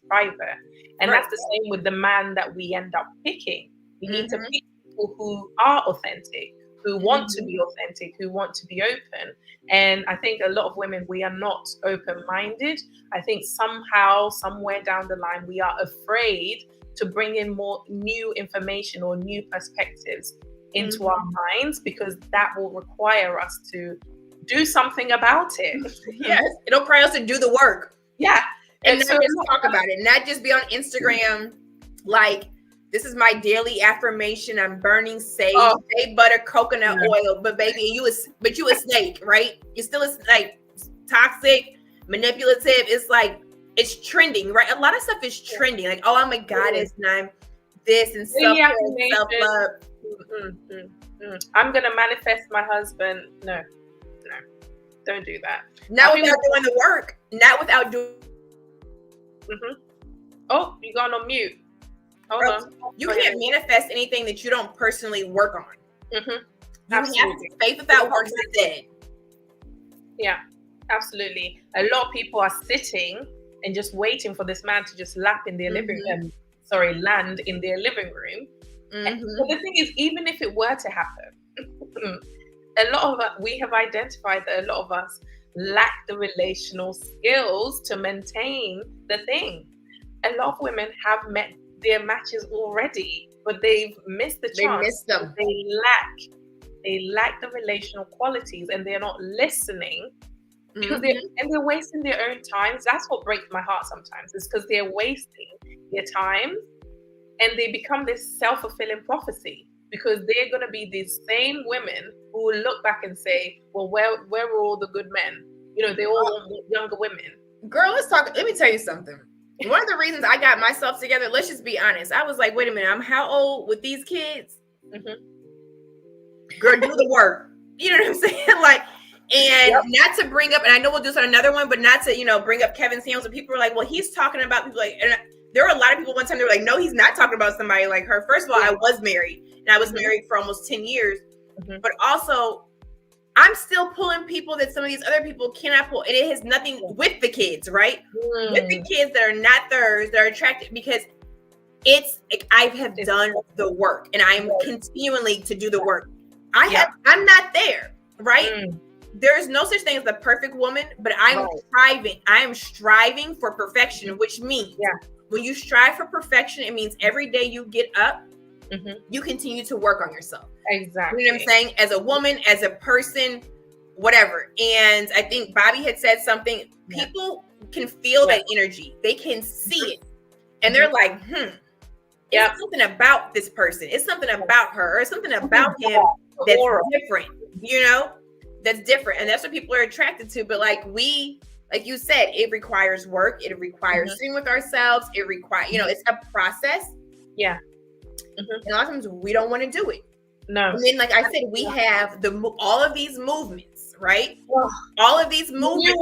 A: private. And that's the same with the man that we end up picking. We need to pick people who are authentic, who want to be authentic, who want to be open. And I think a lot of women, we are not open-minded. I think somehow, somewhere down the line, we are afraid to bring in more new information or new perspectives into our minds, because that will require us to do something about it.
B: Yes, it'll require us to do the work.
A: Yeah.
B: And not just talk about it, not just be on Instagram, like, This is my daily affirmation. I'm burning sage, shea butter, coconut oil. But baby, you a snake, right? You're still like toxic, manipulative. It's like it's trending, right? A lot of stuff is trending. Like, oh, I'm a goddess and I'm this and self-love.
A: I'm gonna manifest my husband. No, don't do that.
B: Not without doing the work. Not without doing.
A: Oh, you gone on mute. Hold on.
B: You can't manifest anything that you don't personally work on. You
A: Absolutely.
B: have to, faith without works is dead.
A: Yeah, absolutely. A lot of people are sitting and just waiting for this man to just land in their living room. But the thing is, even if it were to happen, a lot of us, we have identified that a lot of us lack the relational skills to maintain the thing. A lot of women have met their matches already, but they've missed the chance.
B: They missed them.
A: They lack the relational qualities, and they're not listening because they're wasting their own time. That's what breaks my heart sometimes, is because they're wasting their time, and they become this self-fulfilling prophecy, because they're going to be these same women who will look back and say, well, where were all the good men? You know, they all want younger women.
B: Girl, let's talk. Let me tell you something. One of the reasons I got myself together, let's just be honest. I was like, wait a minute, I'm how old with these kids? Girl, do the work. You know what I'm saying? Like, and not to bring up, and I know we'll do this on another one, but not to, bring up Kevin Samuels. And people were like, well, he's talking about people like, and there were a lot of people one time, they were like, no, he's not talking about somebody like her. First of all, I was married, and I was married for almost 10 years. But also, I'm still pulling people that some of these other people cannot pull. And it has nothing with the kids, right? With the kids that are not theirs, that are attracted, because it's like I have done the work, and I'm continuing to do the work. I'm not there, right? There's no such thing as the perfect woman, but I'm striving. I am striving for perfection, which means when you strive for perfection, it means every day you get up, you continue to work on yourself.
A: Exactly.
B: You know what I'm saying? As a woman, as a person, whatever. And I think Bobby had said something. People can feel that energy. They can see it. And they're like, it's something about this person. It's something about her. Or something about him that's different. That's different. And that's what people are attracted to. But like you said, it requires work. It requires sitting with ourselves. It requires, it's a process.
A: Yeah.
B: And a lot of times we don't want to do it.
A: No.
B: And then, like I said, we have all of these movements, right? All of these movements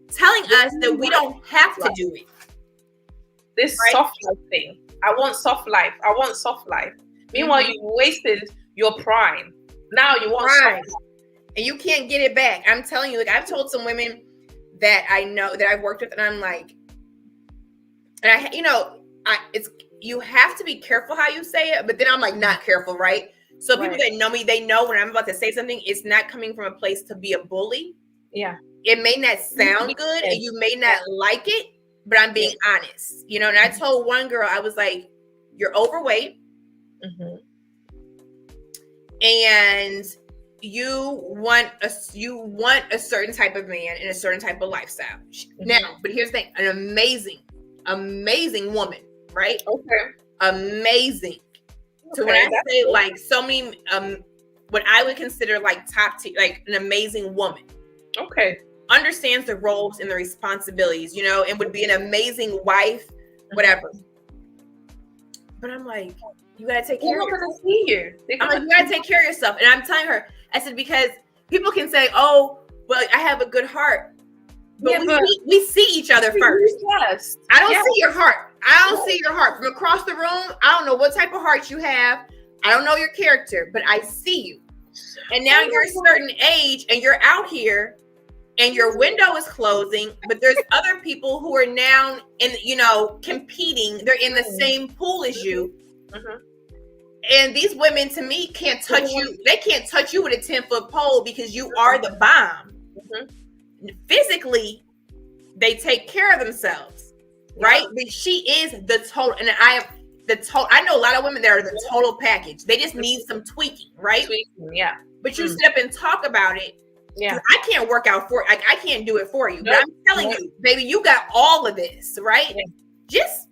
B: telling us that we don't have to do it.
A: This soft life thing. I want soft life. Meanwhile, you wasted your prime. Now you want soft life.
B: And you can't get it back. I'm telling you, like I've told some women that I know that I've worked with, and I'm like, and you have to be careful how you say it, but then I'm like not careful, right? So people that know me, they know when I'm about to say something, it's not coming from a place to be a bully.
A: Yeah.
B: It may not sound good and you may not like it, but I'm being honest, And I told one girl, I was like, you're overweight. And you want a certain type of man and a certain type of lifestyle. Now, but here's the thing, an amazing woman, right? Okay. Amazing. So when I say like so many, what I would consider like top tier, like an amazing woman.
A: Okay.
B: Understands the roles and the responsibilities, and would be an amazing wife, whatever. But I'm like, you gotta take care of yourself. I'm like, you gotta take care of yourself. And I'm telling her, I said, because people can say, oh, well, I have a good heart. But we see each other first.
A: Yes.
B: I don't see your heart. I don't see your heart. From across the room, I don't know what type of heart you have. I don't know your character, but I see you. And now you're a certain age and you're out here and your window is closing, but there's other people who are now competing. They're in the same pool as you. And these women, to me, can't touch you. They can't touch you with a 10-foot pole because you are the bomb. Physically, they take care of themselves, right? But she is the total, and I am the total. I know a lot of women that are the total package. They just need some tweaking, right?
A: Yeah.
B: But you sit up and talk about it.
A: Yeah.
B: I can't work out for, like, I can't do it for you. But I'm telling you, baby, you got all of this, right? Just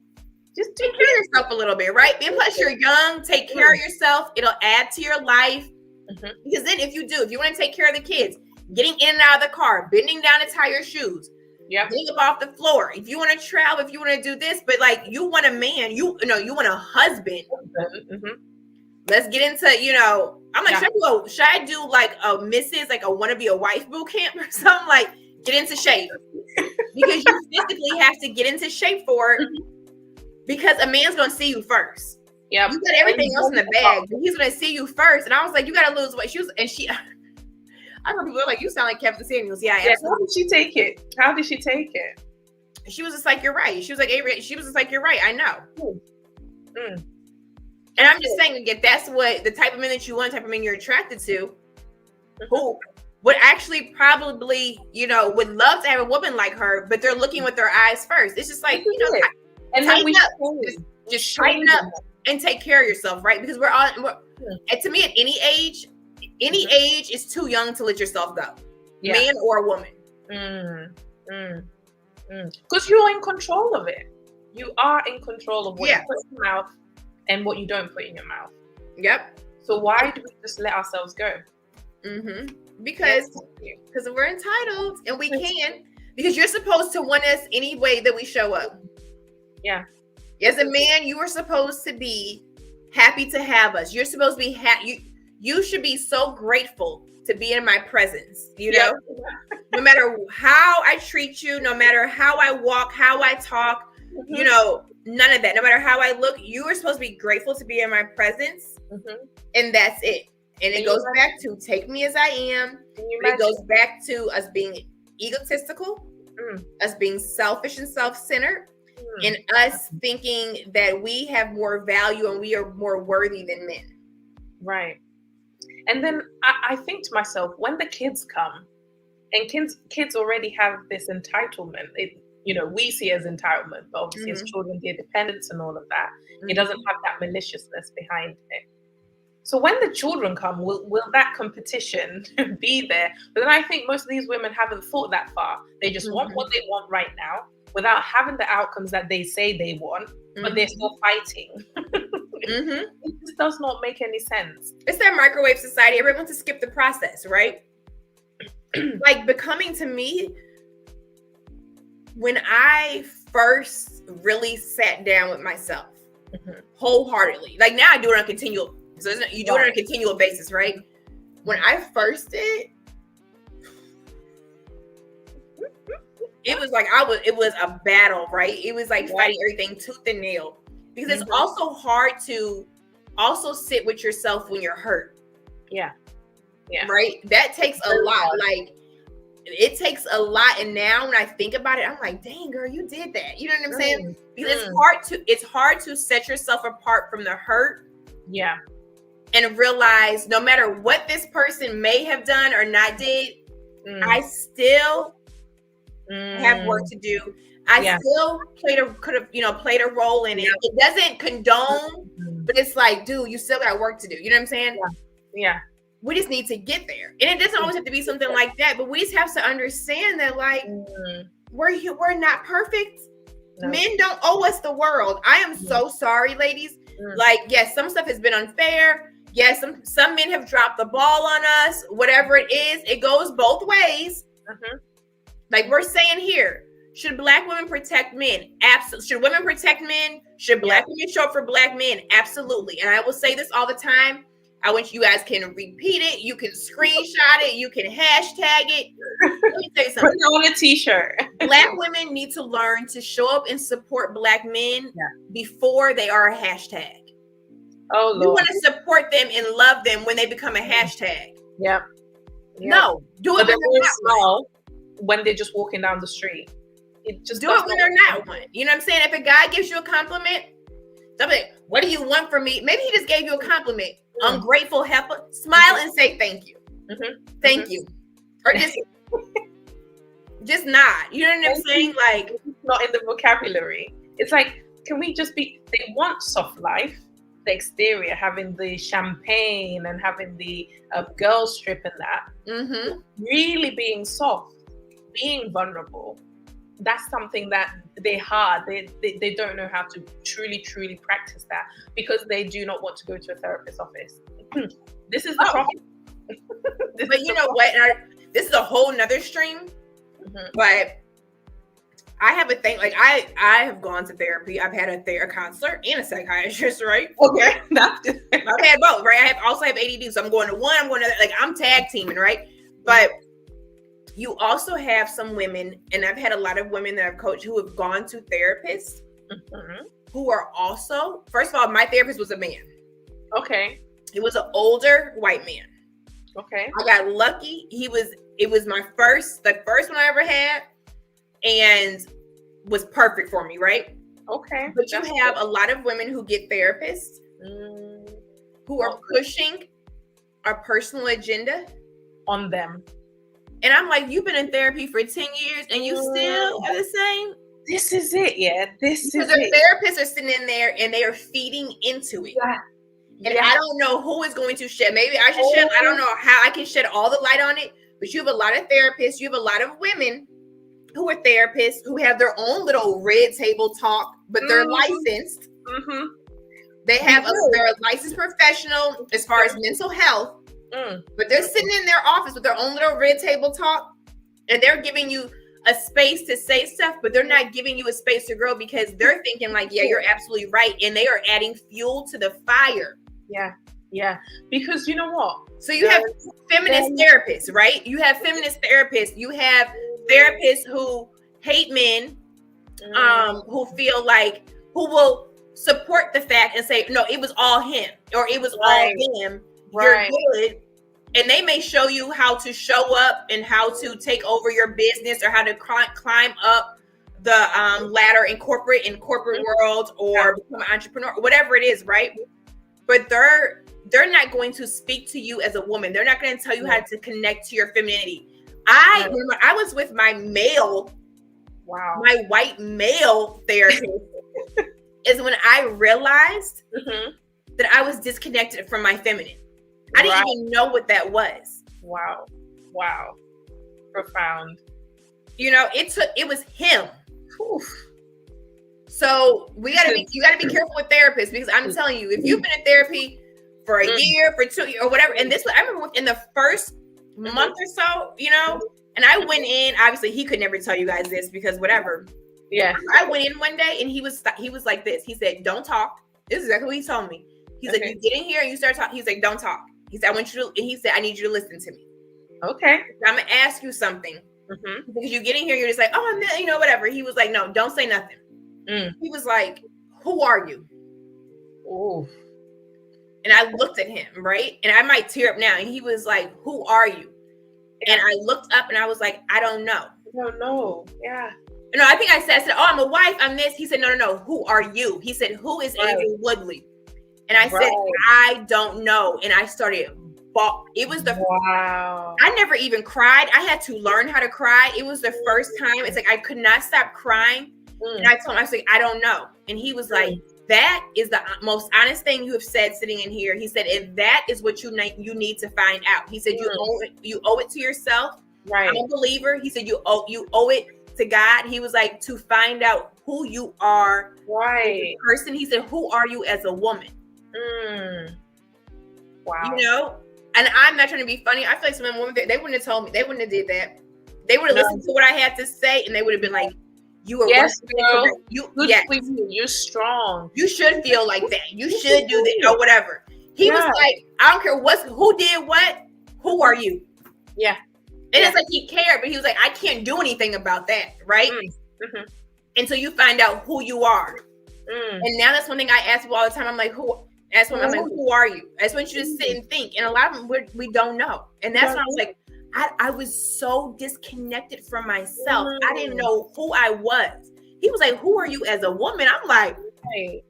B: Just take care of yourself a little bit, right? And plus, you're young. Take care of yourself. It'll add to your life. Because then, if you want to take care of the kids, getting in and out of the car, bending down to tie your shoes, getting up off the floor. If you want to travel, if you want to do this, but like you want a man, you want a husband. Let's get into, I'm like, should I do like a Mrs. like a wanna be a wife boot camp or something? Like, get into shape because you physically have to get into shape for it. Because a man's gonna see you first. Yeah, you got everything else in the bag, but he's gonna see you first. And I was like, you gotta lose weight. I remember people were like, you sound like Kevin Samuels. Yeah,
A: how did she take it?
B: She was just like, you're right. She was just like, you're right. I know. And I'm just saying, again, that's what the type of men that you want, the type of men you're attracted to, who would actually probably, would love to have a woman like her, but they're looking with their eyes first. It's just like, and then just tighten up and take care of yourself, right? Because and to me, at any age is too young to let yourself go, man or woman.
A: Because you're in control of it. You are in control of what you put in your mouth and what you don't put in your mouth.
B: Yep.
A: So why do we just let ourselves go?
B: Because we're entitled and we can. Because you're supposed to want us any way that we show up. Yeah. As a man, you are supposed to be happy to have us. You're supposed to be happy. You should be so grateful to be in my presence. No matter how I treat you, no matter how I walk, how I talk, none of that. No matter how I look, you are supposed to be grateful to be in my presence. And that's it. And it goes back to take me as I am. It goes back to us being egotistical, us being selfish and self-centered, and us thinking that we have more value and we are more worthy than men.
A: Right. And then I think to myself, when the kids come, and kids already have this entitlement, we see as entitlement, but obviously as children, their dependence and all of that, it doesn't have that maliciousness behind it. So when the children come, will that competition be there? But then I think most of these women haven't thought that far. They just want what they want right now without having the outcomes that they say they want, but they're still fighting. It just does not make any sense.
B: It's that microwave society. Everyone wants to skip the process, right? Like becoming, to me, when I first really sat down with myself wholeheartedly, like now I do it on a continual. So you do it on a continual basis, right? When I first did, it was like it was a battle, right? It was like fighting everything tooth and nail. Because it's also hard to also sit with yourself when you're hurt. Yeah. Right? That takes a lot. Like, it takes a lot. And now when I think about it, I'm like, dang, girl, you did that. You know what I'm saying? Because it's hard to set yourself apart from the hurt. Yeah. And realize no matter what this person may have done or not did, I still have work to do. I still played a role in it. It doesn't condone, but it's like, dude, you still got work to do. You know what I'm saying? Yeah. We just need to get there. And it doesn't always have to be something like that, but we just have to understand that, like, we're not perfect. No. Men don't owe us the world. I am so sorry, ladies. Like, yes, some stuff has been unfair. Yes, some men have dropped the ball on us. Whatever it is, it goes both ways. Like we're saying here, should Black women protect men? Absolutely. Should women protect men? Should Black women show up for Black men? Absolutely. And I will say this all the time. I want you guys can repeat it. You can screenshot it. You can hashtag it. Let me tell you something.
A: Put it on a t-shirt.
B: Black women need to learn to show up and support Black men before they are a hashtag. Oh, Lord. You want to support them and love them when they become a hashtag. Yep. No, do it when they're not small.
A: When they're just walking down the street.
B: Just do it when they're not one. You know what I'm saying? If a guy gives you a compliment, something, what do you want from me? Maybe he just gave you a compliment. Ungrateful heifer. Smile and say thank you. Thank you. Or just nod. You know what I'm saying? Like,
A: it's not in the vocabulary. It's like, can we just be? They want soft life. The exterior, having the champagne and having the girl strip and that. Really being soft, being vulnerable. that's something that they're hard. They don't know how to truly practice that because they do not want to go to a therapist's office. This is the problem.
B: But you know what? This is a whole nother stream. But I have a thing, like I have gone to therapy. I've had a counselor and a psychiatrist, right?
A: Okay. I've
B: had both, right? I also have ADD, so I'm going to one, I'm going to like I'm tag teaming, right? But you also have some women, and I've had a lot of women that I've coached who have gone to therapists who are also, first of all, my therapist was a man.
A: Okay.
B: He was an older white man.
A: Okay.
B: I got lucky. It was my first one I ever had, and was perfect for me, right?
A: Okay.
B: But you have a lot of women who get therapists who are pushing our personal agenda
A: on them.
B: And I'm like, you've been in therapy for 10 years and you still are the same?
A: This is it, yeah. Because
B: the therapists are sitting in there and they are feeding into it.
A: Yeah.
B: And I don't know who is going to shed. Maybe I should shed. I don't know how I can shed all the light on it. But you have a lot of therapists. You have a lot of women who are therapists who have their own little red table talk, but they're licensed. They're a licensed professional as far as mental health. But they're sitting in their office with their own little red table talk, and they're giving you a space to say stuff, but they're not giving you a space to grow because they're thinking like, yeah, you're absolutely right. And they are adding fuel to the fire.
A: Yeah. Because you know what?
B: So you have feminist therapists, right? You have feminist therapists. You have therapists who hate men, who feel like, who will support the fact and say, no, it was all him, or it was all them. You're good. And they may show you how to show up and how to take over your business or how to climb up the ladder in corporate world or become an entrepreneur, whatever it is, right? But they're not going to speak to you as a woman. They're not going to tell you how to connect to your femininity. I remember I was with my white male therapist is when I realized that I was disconnected from my feminine. I didn't even know what that was.
A: Wow. Profound.
B: You know, it was him. Oof. So you gotta be careful with therapists, because I'm telling you, if you've been in therapy for a year, for 2 years, or whatever, and I remember in the first month or so, you know, and I went in, obviously he could never tell you guys this because whatever. Yeah. I went in one day and he was like this. He said, don't talk. This is exactly what he told me. He's like, you get in here and you start talking. He's like, don't talk. He said, I need you to listen to me. Okay. I'm going to ask you something. Because you get in here, you're just like, oh, you know, whatever. He was like, no, don't say nothing. He was like, who are you? Oh. And I looked at him, right? And I might tear up now. And he was like, who are you? And I looked up and I was like, I don't know. I don't know. Yeah. No, I think I said, oh, I'm a wife. I'm this. He said, no. Who are you? He said, who is Averi Woodley? And I said, I don't know. And I started, it was the, I never even cried. I had to learn how to cry. It was the first time. It's like, I could not stop crying. And I told him, I was like, I don't know. And he was like, that is the most honest thing you have said sitting in here. He said, if that is what you need to find out. He said, you owe it to yourself. Right. I'm a believer. He said, you owe it to God. He was like, to find out who you are. Right. As a person. He said, who are you as a woman? Wow. You know, and I'm not trying to be funny. I feel like some women, they wouldn't have told me. They wouldn't have did that. They would have listened to what I had to say, and they would have been like, you are girl. You're strong. You should feel like that. You should do that or whatever. He was like, I don't care who did what. Who are you? Yeah. And it's like he cared, but he was like, I can't do anything about that, right? Until you find out who you are. And now that's one thing I ask people all the time. I'm like, who are you? I just want you to sit and think. And a lot of them we don't know. And that's when I was like, I was so disconnected from myself. I didn't know who I was. He was like, who are you as a woman? I'm like, hey.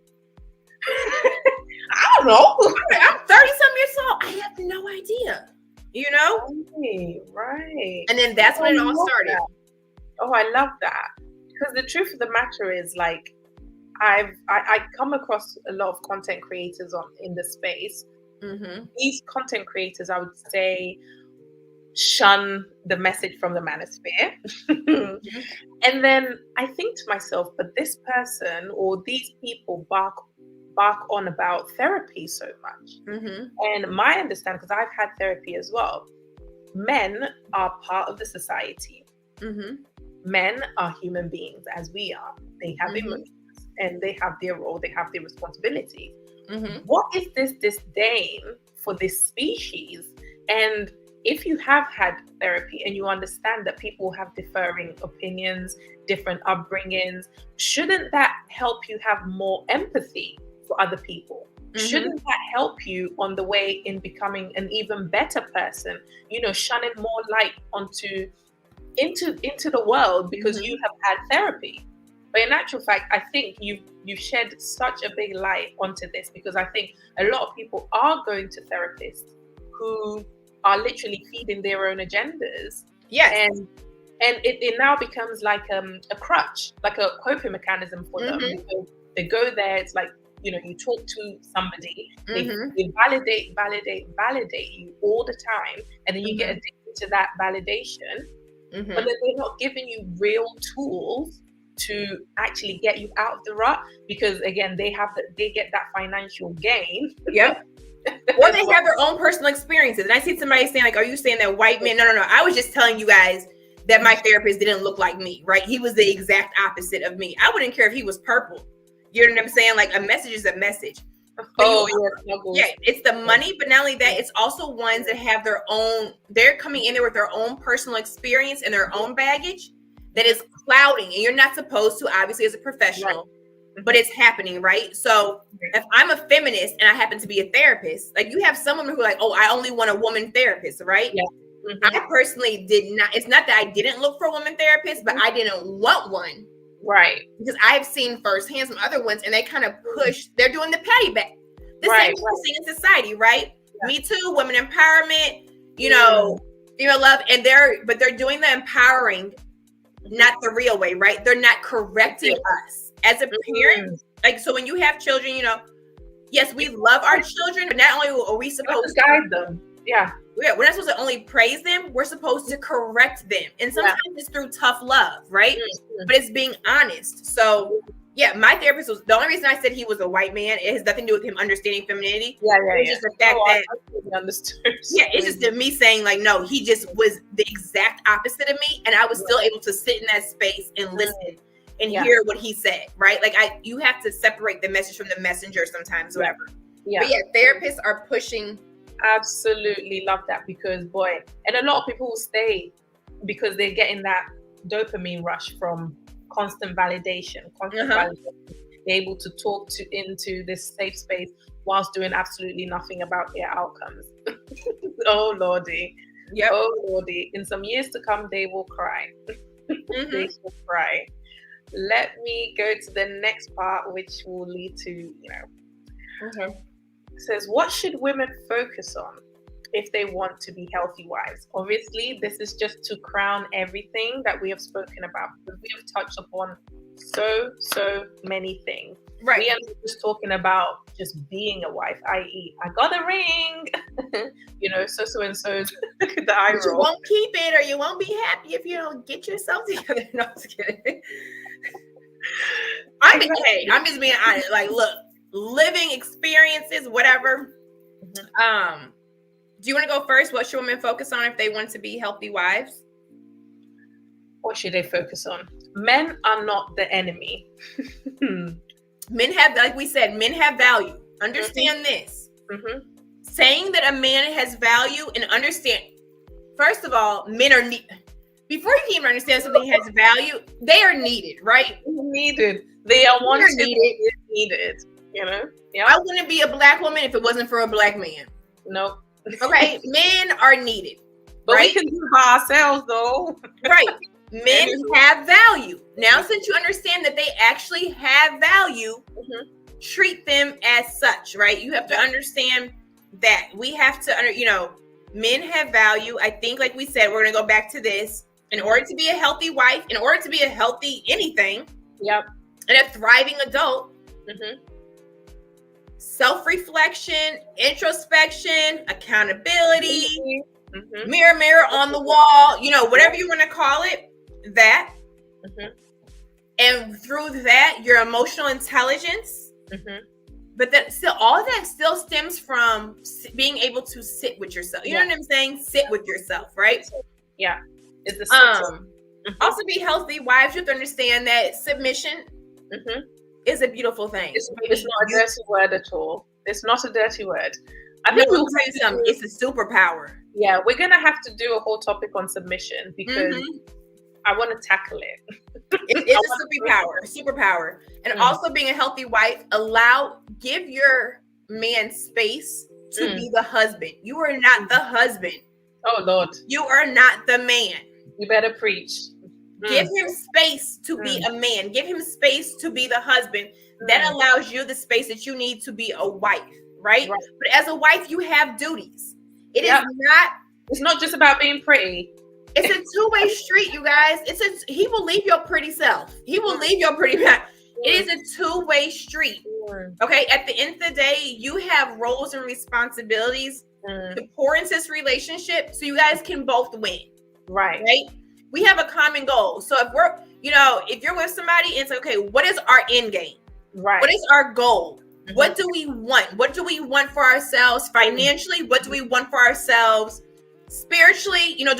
B: I don't know. I'm 30-something years old. I have no idea. You know? Right. And then that's when it all started.
A: Oh, I love that. Because the truth of the matter is, like, I come across a lot of content creators in the space. These content creators, I would say, shun the message from the manosphere. And then I think to myself, but this person or these people bark on about therapy so much. And my understanding, because I've had therapy as well, men are part of the society. Men are human beings as we are. They have emotions and they have their role, they have their responsibilities. What is this disdain for this species? And if you have had therapy and you understand that people have differing opinions, different upbringings, shouldn't that help you have more empathy for other people? Shouldn't that help you on the way in becoming an even better person? You know, shining more light into the world because you have had therapy. But in actual fact, I think you've shed such a big light onto this, because I think a lot of people are going to therapists who are literally feeding their own agendas. And it now becomes like a crutch, like a coping mechanism for them. Because they go there, it's like, you know, you talk to somebody, they validate you all the time, and then you get addicted to that validation. But then they're not giving you real tools to actually get you out of the rut, because again, they get that financial gain.
B: Or they have their own personal experiences. And I see somebody saying, like, are you saying that white men? No. I was just telling you guys that my therapist didn't look like me, right? He was the exact opposite of me. I wouldn't care if he was purple. You know what I'm saying? Like, a message is a message. It's the money, but not only that, it's also ones that have their own, they're coming in there with their own personal experience and their own baggage that is clouding. And you're not supposed to, obviously, as a professional. But it's happening, right? So if I'm a feminist and I happen to be a therapist, like, you have some women who are like, oh, I only want a woman therapist, right? I personally did not. It's not that I didn't look for a woman therapist, but I didn't want one.
A: Right.
B: Because I've seen firsthand some other ones, and they kind of push, they're doing the patty back. The same thing in society, right? Me too, women empowerment, you know, love, and they're doing the empowering, not the real way, right? They're not correcting us. As a parent, like, so when you have children, you know, yes, we love our children, but not only are we supposed to
A: guide them.
B: We're not supposed to only praise them, we're supposed to correct them. And sometimes it's through tough love, right? But it's being honest. So my therapist was, the only reason I said he was a white man, it has nothing to do with him understanding femininity. It's just the fact that
A: understood.
B: It's just me saying, like, no, he just was the exact opposite of me, and I was still able to sit in that space and listen and hear what he said, right? Like, you have to separate the message from the messenger sometimes, whatever. But therapists are pushing.
A: Absolutely love that, because boy, and a lot of people will stay because they're getting that dopamine rush from constant validation. They're able to talk into this safe space whilst doing absolutely nothing about their outcomes. Oh Lordy. Oh Lordy. In some years to come, they will cry. They will cry. Let me go to the next part, which will lead to, you know. It says, what should women focus on if they want to be healthy wives? Obviously, this is just to crown everything that we have spoken about, because we have touched upon so many things.
B: Right.
A: We are just talking about just being a wife, i.e., I got a ring, you know, so and so. The eye roll.
B: You won't keep it, or you won't be happy if you don't get yourself together. No, I'm just kidding. I'm just being honest. Like, look, living experiences, whatever. Do you want to go first? What should women focus on if they want to be healthy wives?
A: What should they focus on? Men are not the enemy.
B: Men have, like we said, men have value. Understand this. Saying that a man has value, and understand, first of all, men are needed. Before you can even understand something has value, they are needed, right?
A: Needed. They are wanted. Needed. You know? Yeah.
B: I wouldn't be a black woman if it wasn't for a black man.
A: Nope.
B: Okay, men are needed.
A: But we can do it by ourselves, though.
B: Right. Men have value. Now, since you understand that they actually have value, treat them as such, right? You have to understand that we have to, you know, men have value. I think, like we said, we're going to go back to this. In order to be a healthy wife, in order to be a healthy anything, and a thriving adult, self-reflection, introspection, accountability, Mirror, mirror on the wall, you know, whatever you want to call it, that. And through that, your emotional intelligence. But that still, all of that still stems from being able to sit with yourself. You know what I'm saying? Sit with yourself, right?
A: Yeah. It's the
B: also be healthy wives. You have to understand that submission is a beautiful thing.
A: It's not a dirty word at all. It's not a dirty word.
B: I think we'll say something. It's a superpower.
A: Yeah, we're gonna have to do a whole topic on submission because I want to tackle it.
B: It's a superpower. And also being a healthy wife, give your man space to be the husband. You are not the husband.
A: Oh Lord.
B: You are not the man.
A: You better preach.
B: Give him space to be a man. Give him space to be the husband. That allows you the space that you need to be a wife, right? But as a wife, you have duties.
A: It's not just about being pretty.
B: It's a two-way street, you guys. He will leave your pretty self. He will leave your pretty back. It is a two-way street. Okay. At the end of the day, you have roles and responsibilities to pour into this relationship so you guys can both win. Right. We have a common goal. So if you're with somebody, it's okay, what is our end game? Right. What is our goal? What do we want? What do we want for ourselves financially? What do we want for ourselves spiritually? You know,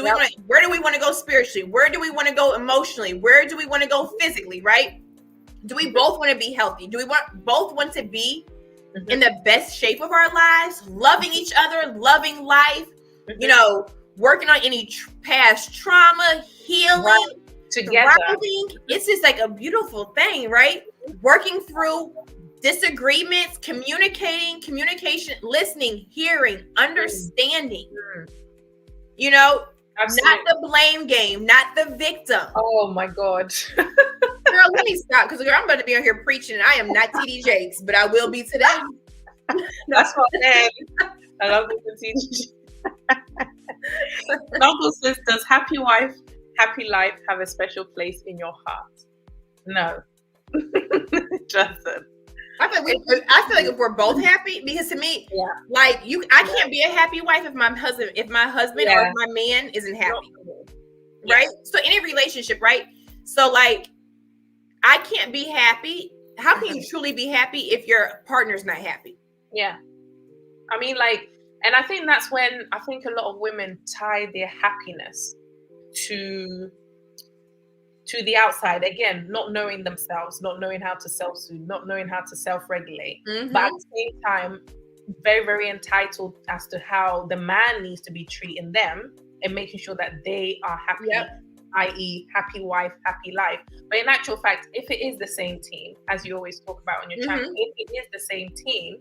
B: where do we want to go spiritually? Where do we want to go emotionally? Where do we want to go physically, right? Do we both want to be healthy? Do we both want to be in the best shape of our lives, loving each other, loving life, you know, working on any past trauma, healing, together. Thriving? It's just like a beautiful thing, right? Working through disagreements, communication, listening, hearing, understanding. You know, not the blame game, not the victim.
A: Oh my God.
B: Girl, let me stop because I'm about to be on here preaching and I am not TD Jakes, but I will be today.
A: That's what I am. I love the TD. Noble sisters, happy wife, happy life have a special place in your heart. No. Justin.
B: I feel like if we're both happy, because to me, I can't be a happy wife if my husband or if my man isn't happy. Right? So any relationship, right? So like I can't be happy. How can you truly be happy if your partner's not happy?
A: Yeah. I mean, like, and I think that's when I think a lot of women tie their happiness to the outside, again, not knowing themselves, not knowing how to self-soothe, not knowing how to self-regulate, but at the same time very, very entitled as to how the man needs to be treating them and making sure that they are happy, i.e. happy wife, happy life. But in actual fact, if it is the same team, as you always talk about on your channel, if it is the same team,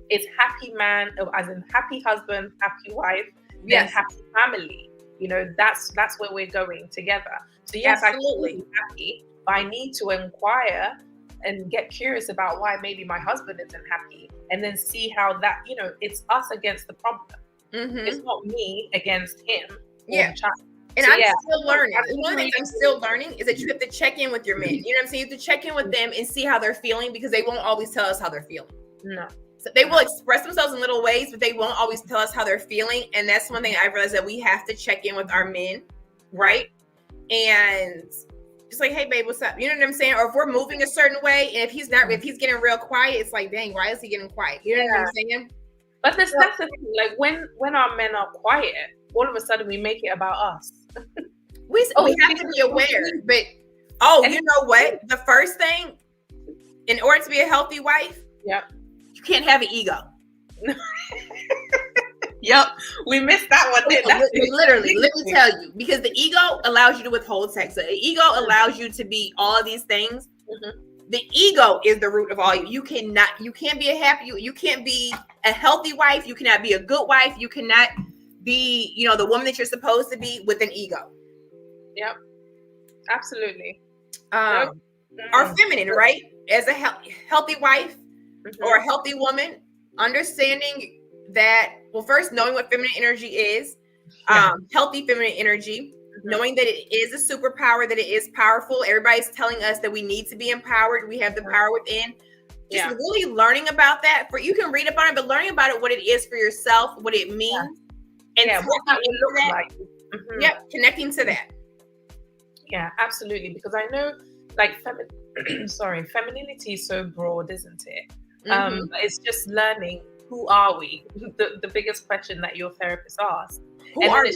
A: it's happy man, as in happy husband, happy wife, then happy family. You know, that's where we're going together. So yes, absolutely. I can be happy, but I need to inquire and get curious about why maybe my husband isn't happy, and then see how that, you know, it's us against the problem. It's not me against him.
B: And I'm still learning. One of the things I'm still learning is that you have to check in with your men. You know what I'm saying? You have to check in with them and see how they're feeling, because they won't always tell us how they're feeling.
A: No.
B: So they will express themselves in little ways, but they won't always tell us how they're feeling. And that's one thing I realized, that we have to check in with our men, right? And just like, hey, babe, what's up? You know what I'm saying? Or if we're moving a certain way, and if he's getting real quiet, it's like, dang, why is he getting quiet? You know what I'm saying?
A: But that's the thing. Like when our men are quiet, all of a sudden we make it about us.
B: we have to be aware. But you know what? The first thing, in order to be a healthy wife, you can't have an ego.
A: We missed that one.
B: Literally, let me tell you, because the ego allows you to withhold sex. So the ego allows you to be all of these things. The ego is the root of all. You can't be you can't be a healthy wife. You cannot be a good wife. You cannot be, you know, the woman that you're supposed to be with an ego. Yep,
A: absolutely.
B: Or feminine, right? As a healthy wife or a healthy woman, understanding that, well, first knowing what feminine energy is, healthy feminine energy, knowing that it is a superpower, that it is powerful. Everybody's telling us that we need to be empowered. We have the power within. Just really learning about that. You can read about it, but learning about it, what it is for yourself, what it means, And
A: what that would look like.
B: Yep, connecting to that.
A: Yeah, absolutely. Because I know, like, femininity is so broad, isn't it? It's just learning, who are we? The biggest question that your therapist asks.
B: Who are we?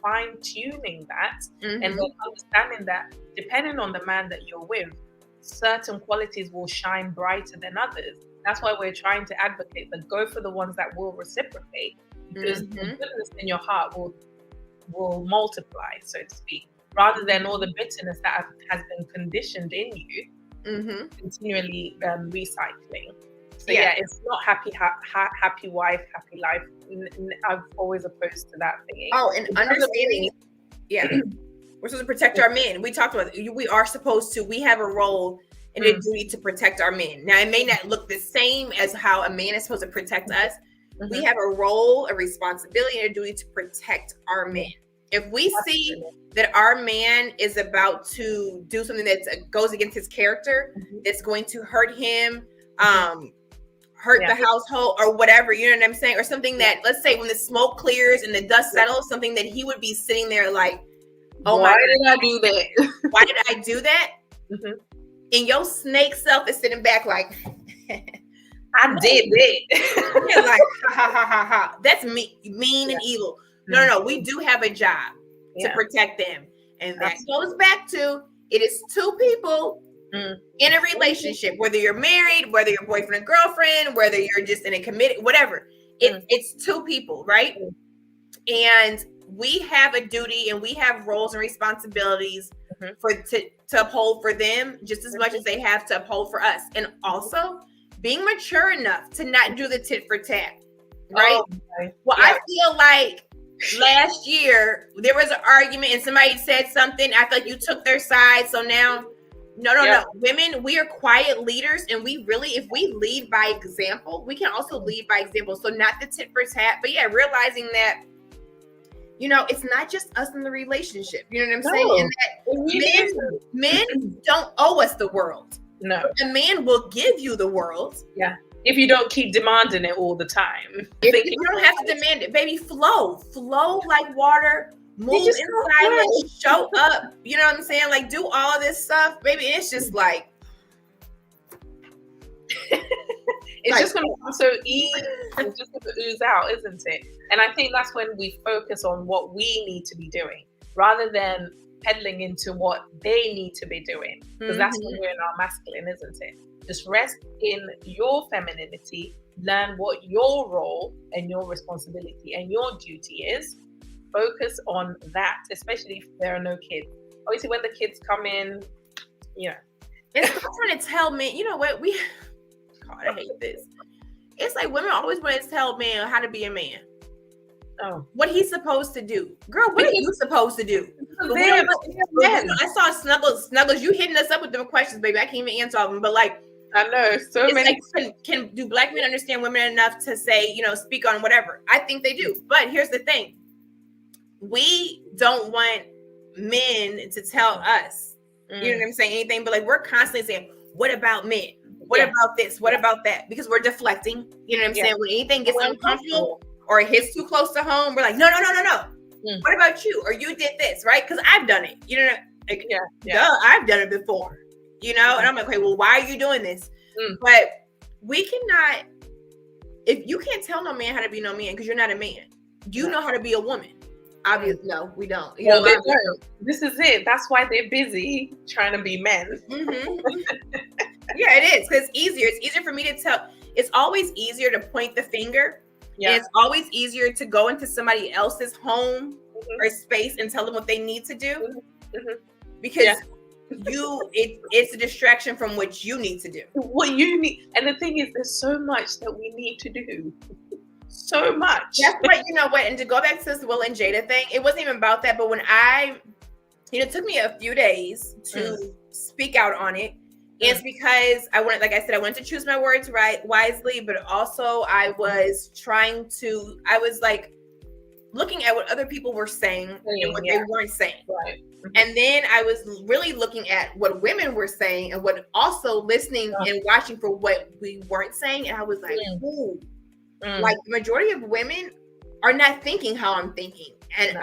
A: Fine tuning that, and then understanding that depending on the man that you're with, certain qualities will shine brighter than others. That's why we're trying to advocate that go for the ones that will reciprocate, because the goodness in your heart will multiply, so to speak, rather than all the bitterness that has been conditioned in you, continually recycling. So it's not happy wife, happy life. I'm always opposed to that thing.
B: Oh, and understanding, we're supposed to protect our men. We talked about it. We are supposed to. We have a role and a duty to protect our men. Now, it may not look the same as how a man is supposed to protect us. We have a role, a responsibility, and a duty to protect our men. If we see that our man is about to do something that goes against his character, that's going to hurt him, hurt the household or whatever, you know what I'm saying? Or something that, let's say when the smoke clears and the dust settles, something that he would be sitting there like, oh
A: why did I do that?
B: Why did I do that? And your snake self is sitting back like,
A: I did it.
B: You're like, ha. That's mean and evil. No, we do have a job to protect them. And that goes back to, it is two people in a relationship, whether you're married, whether you're boyfriend and girlfriend, whether you're just in a committed, whatever. It's two people, right? And we have a duty and we have roles and responsibilities to uphold for them just as much as they have to uphold for us. And also being mature enough to not do the tit for tat, right? Well, I feel like last year there was an argument and somebody said something. I feel like you took their side. So now, no. Women, we are quiet leaders, and we really, if we lead by example, we can also lead by example. So not the tit for tat, but realizing that, it's not just us in the relationship. You know what I'm saying? And that men don't owe us the world.
A: No.
B: A man will give you the world.
A: Yeah. If you don't keep demanding it all the time.
B: If you don't have to demand it, baby, flow like water. Move in silence, show up. You know what I'm saying? Like, do all of this stuff, baby. It's just like
A: it's just going to come so easy. It's just going to ooze out, isn't it? And I think that's when we focus on what we need to be doing rather than peddling into what they need to be doing. Because that's when we're in our masculine, isn't it? Just rest in your femininity, learn what your role and your responsibility and your duty is. Focus on that, especially if there are no kids. Obviously, when the kids come in,
B: it's trying to tell men, you know what? God, I hate this. It's like women always want to tell men how to be a man.
A: Oh,
B: what he's supposed to do, girl. What are you supposed to do? I saw Snuggles. You hitting us up with them questions, baby. I can't even answer all of them, but like,
A: I know so many.
B: Like, can do black men understand women enough to say, speak on whatever? I think they do, but here's the thing. We don't want men to tell us, you know what I'm saying, anything, but like we're constantly saying, what about men? What about this? What about that? Because we're deflecting, you know what I'm saying? When anything gets uncomfortable or it hits too close to home, we're like, no. What about you? Or you did this, right? Because I've done it, like, duh, I've done it before, and I'm like, okay, well, why are you doing this? But we cannot, if you can't tell no man how to be no man because you're not a man, do you know how to be a woman? Obviously, no, we don't.
A: Well, they don't. This is it. That's why they're busy trying to be men.
B: Yeah, it is, because it's easier. It's easier for me to tell. It's always easier to point the finger. Yeah. And it's always easier to go into somebody else's home or space and tell them what they need to do. Because it's a distraction from what you need to do.
A: What you need. And the thing is, there's so much that we need to do. So much.
B: That's right. You know what? And to go back to this Will and Jada thing, it wasn't even about that. But when it took me a few days to speak out on it. It's because I wanted to choose my words wisely, but also I was like looking at what other people were saying and what they weren't saying.
A: Right.
B: And then I was really looking at what women were saying and what also listening and watching for what we weren't saying. And I was like, ooh. Like the majority of women are not thinking how I'm thinking. And
A: No.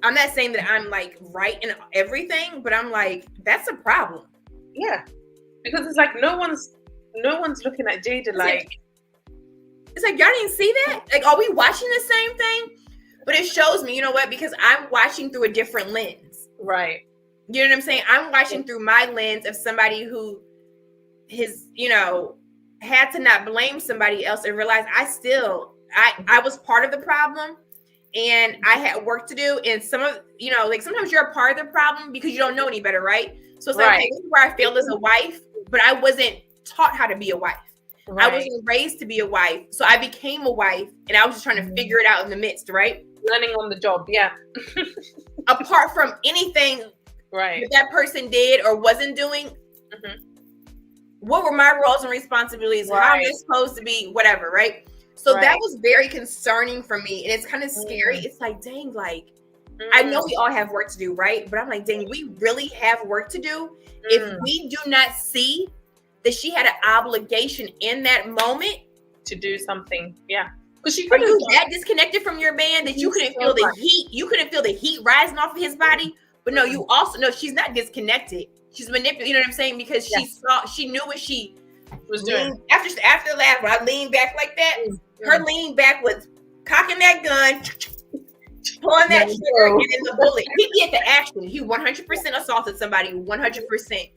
B: I'm not saying that I'm like right in everything, but I'm like, that's a problem.
A: Yeah. Because it's like no one's looking at Jada like,
B: it's like, y'all didn't see that? Like, are we watching the same thing? But it shows me, you know what? Because I'm watching through a different lens.
A: right.
B: You know what I'm saying? I'm watching through my lens of somebody who has, you know, had to not blame somebody else and realize I was part of the problem and I had work to do. And some of, you know, like sometimes you're a part of the problem because you don't know any better, right? So it's like, okay, this is where I failed as a wife, but I wasn't taught how to be a wife. Right. I wasn't raised to be a wife. So I became a wife and I was just trying to figure it out in the midst, right?
A: Learning on the job, yeah.
B: Apart from anything that person did or wasn't doing, what were my roles and responsibilities? How am I supposed to be? Whatever, right? So that was very concerning for me. And it's kind of scary. It's like, dang, like, I know we all have work to do, right? But I'm like, dang, we really have work to do. If we do not see that she had an obligation in that moment
A: to do something. Yeah.
B: Because are you that disconnected from your man that you couldn't feel the heat? You couldn't feel the heat rising off of his body. But no, you also know she's not disconnected. She's manipulating. You know what I'm saying? Because she knew what she was doing. After the laugh, when I leaned back like that, her lean back was cocking that gun, pulling that trigger, and then the bullet. He did the action. He 100% assaulted somebody. 100%.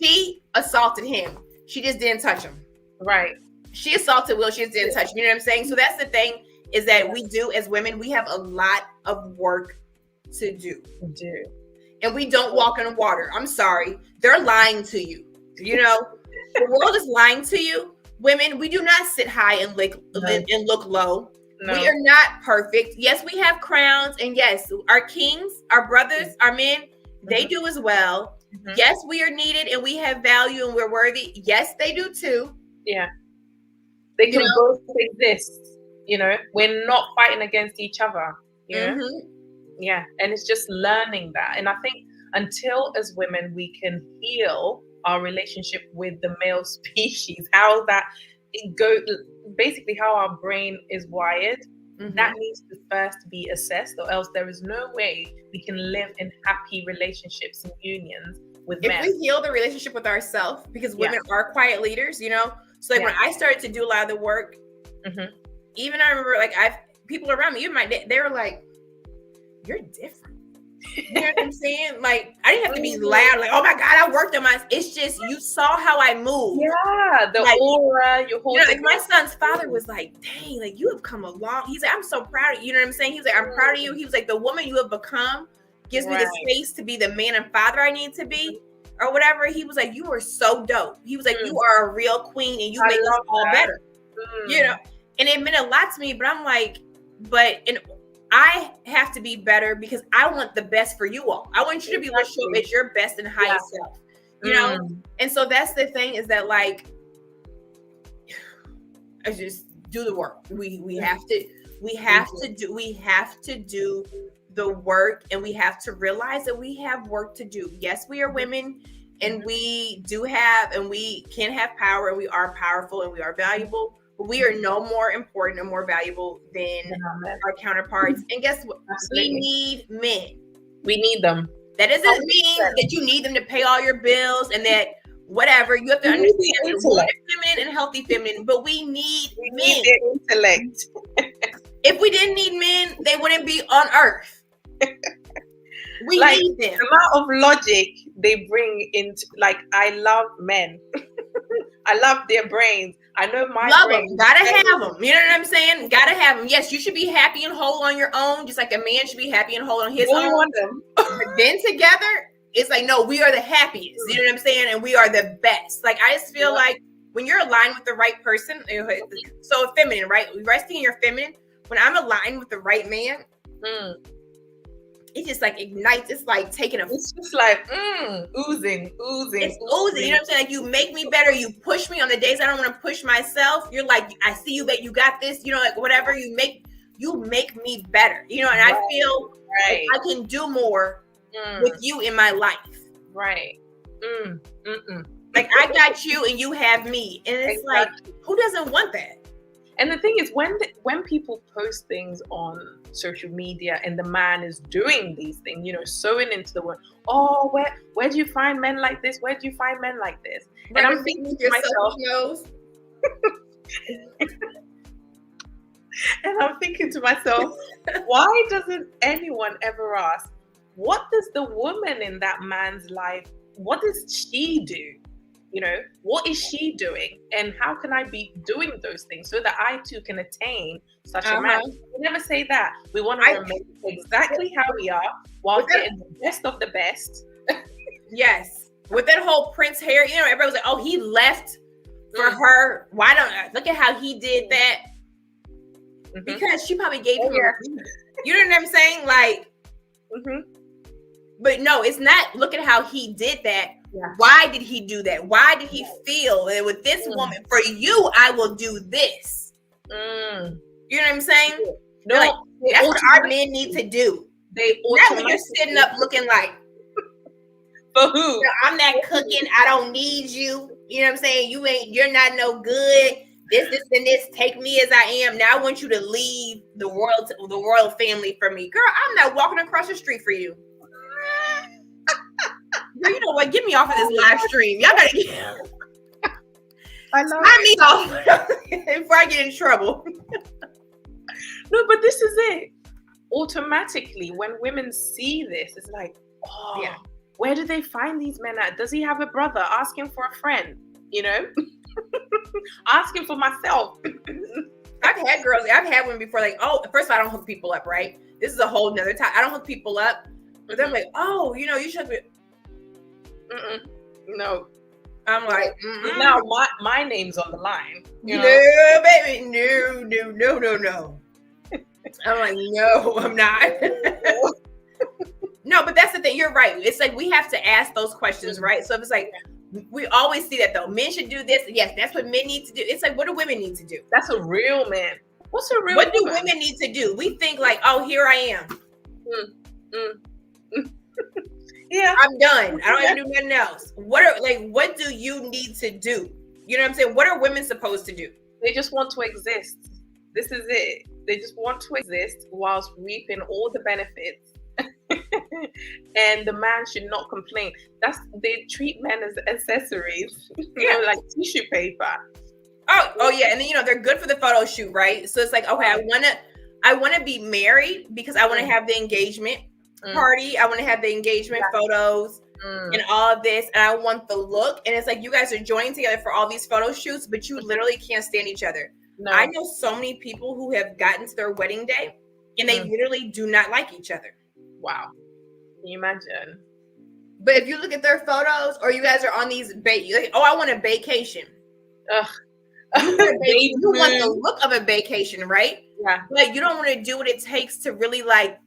B: She assaulted him. She just didn't touch him.
A: Right.
B: She assaulted Will. She just didn't touch him. You know what I'm saying? So that's the thing, is that we do, as women, we have a lot of work to do. And we don't walk in water. I'm sorry. They're lying to you. You know, the world is lying to you. Women, we do not sit high and look low. No. We are not perfect. Yes, we have crowns. And yes, our kings, our brothers, our men, they do as well. Yes, we are needed and we have value and we're worthy. Yes, they do too.
A: Yeah. They can both exist. You know, we're not fighting against each other. You know? Yeah. And it's just learning that. And I think until as women we can heal our relationship with the male species, how basically how our brain is wired, that needs to first be assessed, or else there is no way we can live in happy relationships and unions with men.
B: If we heal the relationship with ourselves, because women are quiet leaders, you know. So like when I started to do a lot of the work, even I remember like people around me, even they were like, "You're different." You know what I'm saying? Like, I didn't have to be loud, like, "Oh my God, I worked on my." It's just, you saw how I moved.
A: Yeah, the aura, your whole.
B: You know, like my son's father was like, "Dang, like you have come along." He's like, "I'm so proud of you." You know what I'm saying? He was like, "I'm proud of you." He was like, "The woman you have become gives me the space to be the man and father I need to be," or whatever. He was like, "You are so dope." He was like, "You are a real queen, and you make us all better." You know, and it meant a lot to me. But I'm like, I have to be better because I want the best for you all. I want you to be able to show up as your best and highest self, you know? And so that's the thing, is that like, I just do the work. We have to do the work, and we have to realize that we have work to do. Yes, we are women, and we do have, and we can have power, and we are powerful, and we are valuable. We are no more important or more valuable than our counterparts. And guess what? Absolutely. We need men.
A: We need them.
B: That doesn't mean that you need them to pay all your bills and that whatever. You have to understand feminine and healthy feminine, but we need men.
A: Need their intellect.
B: If we didn't need men, they wouldn't be on earth. We need them.
A: The amount of logic they bring into, like, I love men. I love their brains. I know my brain.
B: Gotta have them. You know what I'm saying? Gotta have them. Yes, you should be happy and whole on your own, just like a man should be happy and whole on his own.
A: We want them.
B: But then together, it's like, no, we are the happiest. You know what I'm saying? And we are the best. Like, I just feel like when you're aligned with the right person, so feminine, right? Resting in your feminine. When I'm aligned with the right man, it just like ignites. It's like taking
A: it's just like oozing.
B: It's oozing. You know what I'm saying? Like, you make me better. You push me on the days I don't want to push myself. You're like, I see you, that you got this. You know, like whatever you make me better. You know, and I feel like I can do more with you in my life.
A: Right.
B: Like, I got you and you have me, and it's like, who doesn't want that?
A: And the thing is, when people post things on social media and the man is doing these things, you know, sowing into the world, oh, where do you find men like this? Where do you find men like this?
B: And I'm thinking to myself,
A: and I'm thinking to myself, why doesn't anyone ever ask, what does the woman in that man's life, what does she do? You know, what is she doing? And how can I be doing those things so that I too can attain such a man? We never say that. We want to remain exactly how we are while getting the best of the best.
B: Yes. With that whole Prince Harry, you know, everybody was like, oh, he left for her. Why don't I look at how he did that? Because she probably gave him you know what I'm saying? Like, but no, it's not look at how he did that. Yeah. Why did he do that? Why did he feel that with this woman, for you, I will do this? You know what I'm saying? No, like, that's what our men need to do. Now when you're sitting up looking like,
A: for who?
B: I'm not cooking. I don't need you. You know what I'm saying? You're not no good. This, and this. Take me as I am. Now I want you to leave the royal family for me. Girl, I'm not walking across the street for you. Girl, you know what? Get me off of this live stream. Y'all gotta get me off before I get in trouble.
A: No, but this is it. Automatically, when women see this, it's like, oh, yeah. Where do they find these men at? Does he have a brother? Ask him for a friend, you know? Ask him for myself.
B: I've had women before, like, oh, first of all, I don't hook people up, right? This is a whole nother time. I don't hook people up. But they're like, oh, you know, you should be.
A: No.
B: I'm like,
A: now my name's on the line.
B: No, baby. No. I'm like, no, I'm not. No, but that's the thing. You're right. It's like we have to ask those questions, right? So if it's like, we always see that though. Men should do this. Yes, that's what men need to do. It's like, what do women need to do?
A: That's a real man. What's a real
B: What do women need to do? We think like, oh, here I am.
A: Yeah,
B: I'm done. I don't even do nothing else. What do you need to do? You know what I'm saying? What are women supposed to do?
A: They just want to exist. This is it. They just want to exist whilst reaping all the benefits. And the man should not complain. They treat men as accessories, you know, like tissue paper.
B: Oh yeah, and then you know they're good for the photo shoot, right? So it's like, okay, I wanna be married because I want to have the engagement party. I want to have the engagement photos and all of this, and I want the look. And it's like you guys are joining together for all these photo shoots, but you literally can't stand each other. No. I know so many people who have gotten to their wedding day and they literally do not like each other.
A: Wow. Can you imagine?
B: But if you look at their photos, or you guys are on these like, oh, I want a vacation.
A: Ugh.
B: You want the look of a vacation, right?
A: Yeah.
B: But you don't want to do what it takes to really like,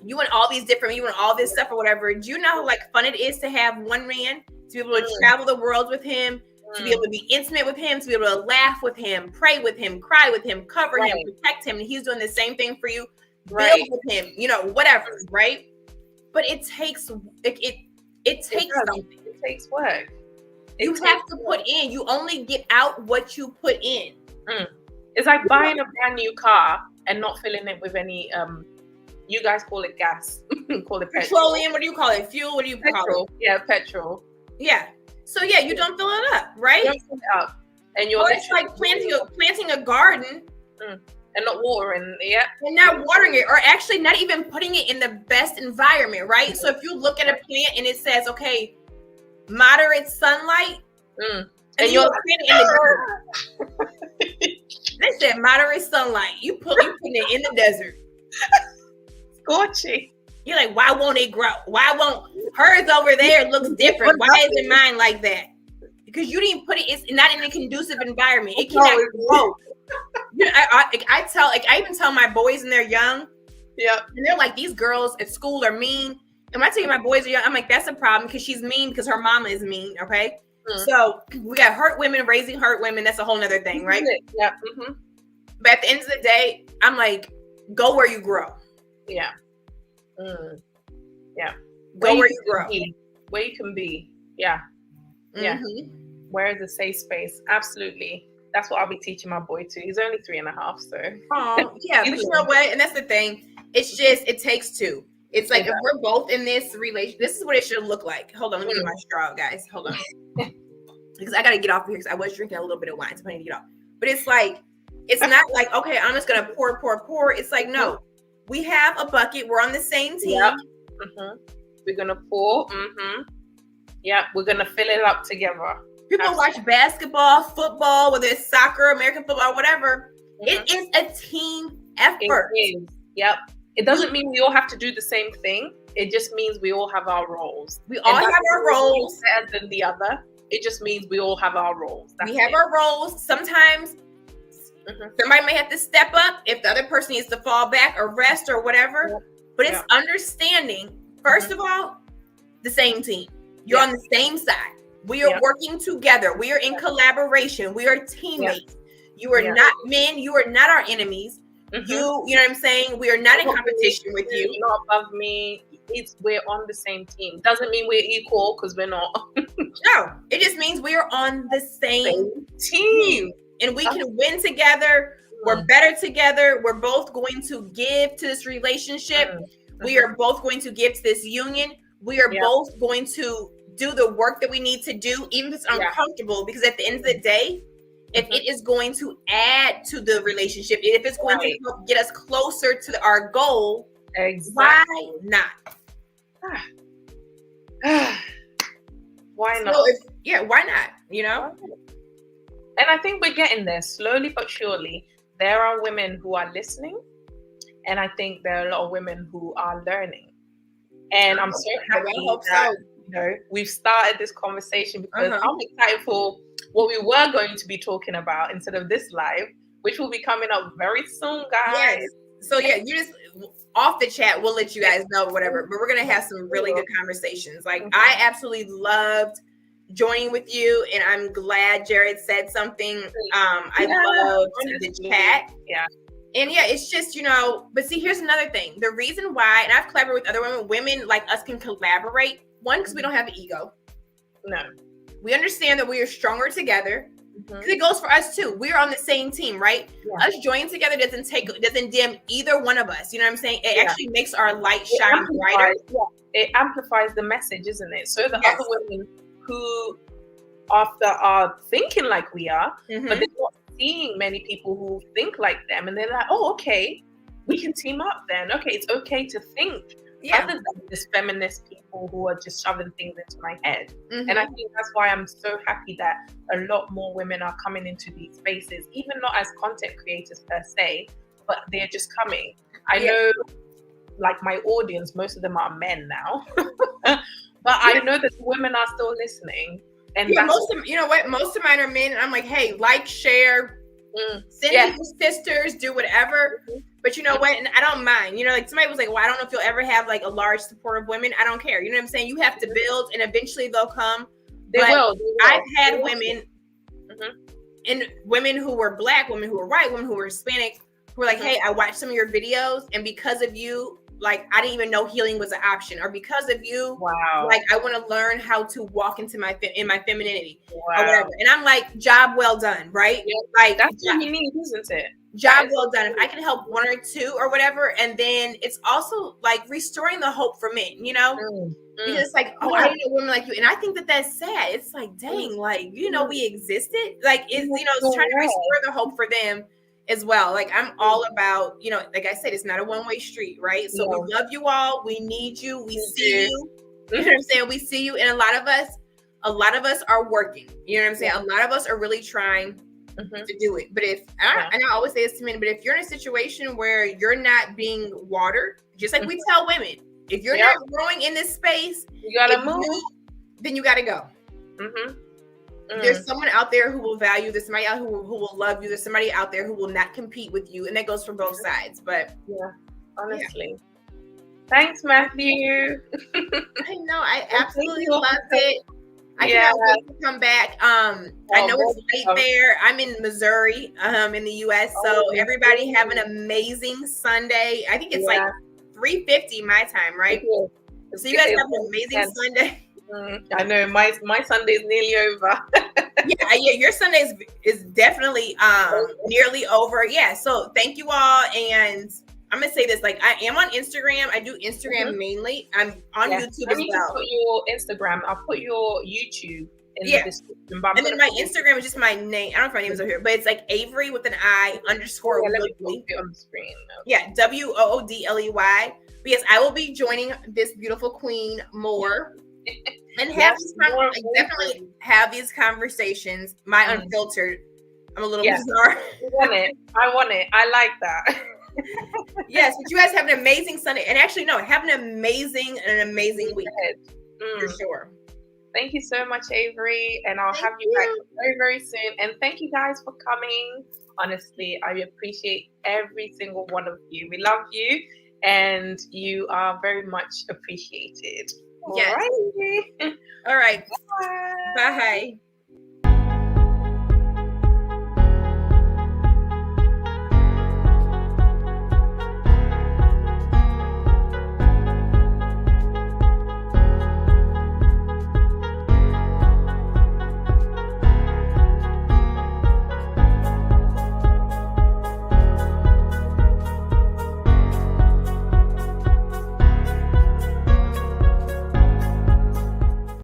B: you want all these different, you want all this stuff or whatever. Do you know how like fun it is to have one man, to be able to travel the world with him, to be able to be intimate with him, to be able to laugh with him, pray with him, cry with him, cover him, protect him, and he's doing the same thing for you, build with him, you know, whatever, right? But it takes something.
A: It takes work.
B: You have to put in. You only get out what you put in.
A: It's like buying a brand new car and not filling it with any you guys call it gas. Call it petrol.
B: Petroleum, what do you call it? Fuel, what do you call it?
A: Yeah, petrol.
B: Yeah. So yeah, you don't fill it up, right?
A: You don't fill it up. And you're
B: it's like planting a garden.
A: And not watering,
B: and not watering it, or actually not even putting it in the best environment, right? So if you look at a plant and it says, okay, moderate sunlight,
A: and
B: you're putting it in the desert. They said moderate sunlight. You putting it in the desert.
A: Scorching.
B: You're like, why won't it grow? Why won't hers over there looks different? Why isn't mine like that? Because you didn't put it. It's not in a conducive environment. It cannot grow. You know, I even tell my boys and they're young.
A: Yeah.
B: And they're like, these girls at school are mean. And when I tell you my boys are young, I'm like, that's a problem because she's mean because her mama is mean. Okay. So we got hurt women raising hurt women. That's a whole nother thing, right?
A: Yeah.
B: But at the end of the day, I'm like, go where you grow.
A: Yeah. Yeah.
B: Go where you grow.
A: Where you can be. Yeah. Yeah. Where is a safe space? Absolutely. That's what I'll be teaching my boy too. He's only 3.5, so.
B: Oh, yeah, but you know what? And that's the thing. It's just, it takes two. It's like, if we're both in this relation, this is what it should look like. Hold on, let me get my straw, guys. Hold on. Because I got to get off here because I was drinking a little bit of wine, so I need to get off. But it's like, it's not like, okay, I'm just going to pour. It's like, no, we have a bucket. We're on the same team.
A: Yep. We're going to pour. Yeah, we're going to fill it up together.
B: People watch basketball, football, whether it's soccer, American football, whatever. It is a team effort.
A: It is. Yep. It doesn't mean we all have to do the same thing. It just means we all have our roles.
B: We all have our roles.
A: Better than the other. It just means we all have our roles.
B: We have our roles. Sometimes somebody may have to step up if the other person needs to fall back or rest or whatever. But it's understanding, first of all, the same team. You're on the same side. We are working together. We are in collaboration. We are teammates. You are not men. You are not our enemies. You know what I'm saying? We are not in competition with you.
A: You're not above me. We're on the same team. Doesn't mean we're equal, because we're not.
B: No, it just means we are on the same team. And we can win together. We're better together. We're both going to give to this relationship. We are both going to give to this union. We are both going to do the work that we need to do, even if it's uncomfortable, because at the end of the day, if it is going to add to the relationship, if it's going to help get us closer to our goal, why not?
A: Why not?
B: So why not? You know?
A: And I think we're getting there slowly but surely. There are women who are listening, and I think there are a lot of women who are learning. And I'm so happy that we've started this conversation, because I'm excited for what we were going to be talking about instead of this live, which will be coming up very soon, guys.
B: Yes. So you just off the chat, we'll let you guys know whatever, but we're gonna have some really good conversations. Like I absolutely loved joining with you, and I'm glad Jared said something. I loved the chat. And it's just, but see, here's another thing. The reason why, and I've collaborated with other women like us can collaborate. One, because we don't have an ego.
A: No.
B: We understand that we are stronger together. Because it goes for us too. We're on the same team, right? Us joining together doesn't dim either one of us. You know what I'm saying? It actually makes our light shine brighter.
A: It amplifies the message, isn't it? So the other women who are thinking like we are, but they're not seeing many people who think like them, and they're like, oh, okay, we can team up then. Okay, it's okay to think other than this feminist people who are just shoving things into my head. And I think that's why I'm so happy that a lot more women are coming into these spaces, even not as content creators per se, but they're just coming. I know, like my audience, most of them are men now, but I know that women are still listening. And
B: most of mine are men. And I'm like, hey, like, share, send people sisters, do whatever. But you know what? And I don't mind. Like somebody was like, well, I don't know if you'll ever have like a large support of women. I don't care. You know what I'm saying? You have to build, and eventually they'll come. They will. I've had women and women who were Black, women who were white, women who were Hispanic, who were like, hey, I watched some of your videos, and because of you, like, I didn't even know healing was an option, or because of you, like, I want to learn how to walk into my femininity or whatever. And I'm like, job well done, right? Like,
A: that's what you need, isn't it?
B: Job well done. If I can help one or two or whatever, and then it's also like restoring the hope for men, because it's like, oh, I didn't know women like you, and I think that that's sad. It's like, dang, like, we existed. Like, it's it's trying to restore the hope for them as well. Like, I'm all about, like I said, it's not a one-way street, right? So we love you all. We need you. We see you. You know what I'm saying? We see you, and a lot of us are working. You know what I'm saying? A lot of us are really trying to do it. But and I always say this to men, but if you're in a situation where you're not being watered, just like we tell women, if you're not growing in this space,
A: you gotta move.
B: Then you gotta go. There's someone out there who will value. There's somebody out who will love you. There's somebody out there who will not compete with you, and that goes for both sides. But
A: honestly, thanks, Matthew.
B: I know, I absolutely loved it. I cannot wait to come back. I know it's late there. I'm in Missouri, in the U.S. So everybody have an amazing Sunday. I think it's like 3:50 my time, right? So you guys have an amazing Sunday.
A: I know my Sunday is nearly over.
B: Yeah, your Sunday is definitely nearly over. Yeah, so thank you all, and I'm gonna say this, like, I am on Instagram. I do Instagram mainly. I'm on YouTube as
A: You
B: well.
A: can put your Instagram. I'll put your YouTube in the description.
B: And then my Instagram is just my name. I don't know if my name's over here, but it's like Averi with an I _
A: let me
B: Woodley.
A: put it on the screen.
B: Yeah, WOODLEY. But yes, I will be joining this beautiful queen more. And have definitely have these conversations. My unfiltered. I'm a little bizarre.
A: I want it. I like that.
B: Yes, but you guys have an amazing Sunday. And actually, no, have an amazing week. For sure.
A: Thank you so much, Averi. And I'll have you back very, very soon. And thank you guys for coming. Honestly, I appreciate every single one of you. We love you. And you are very much appreciated.
B: Yes. All right. Bye.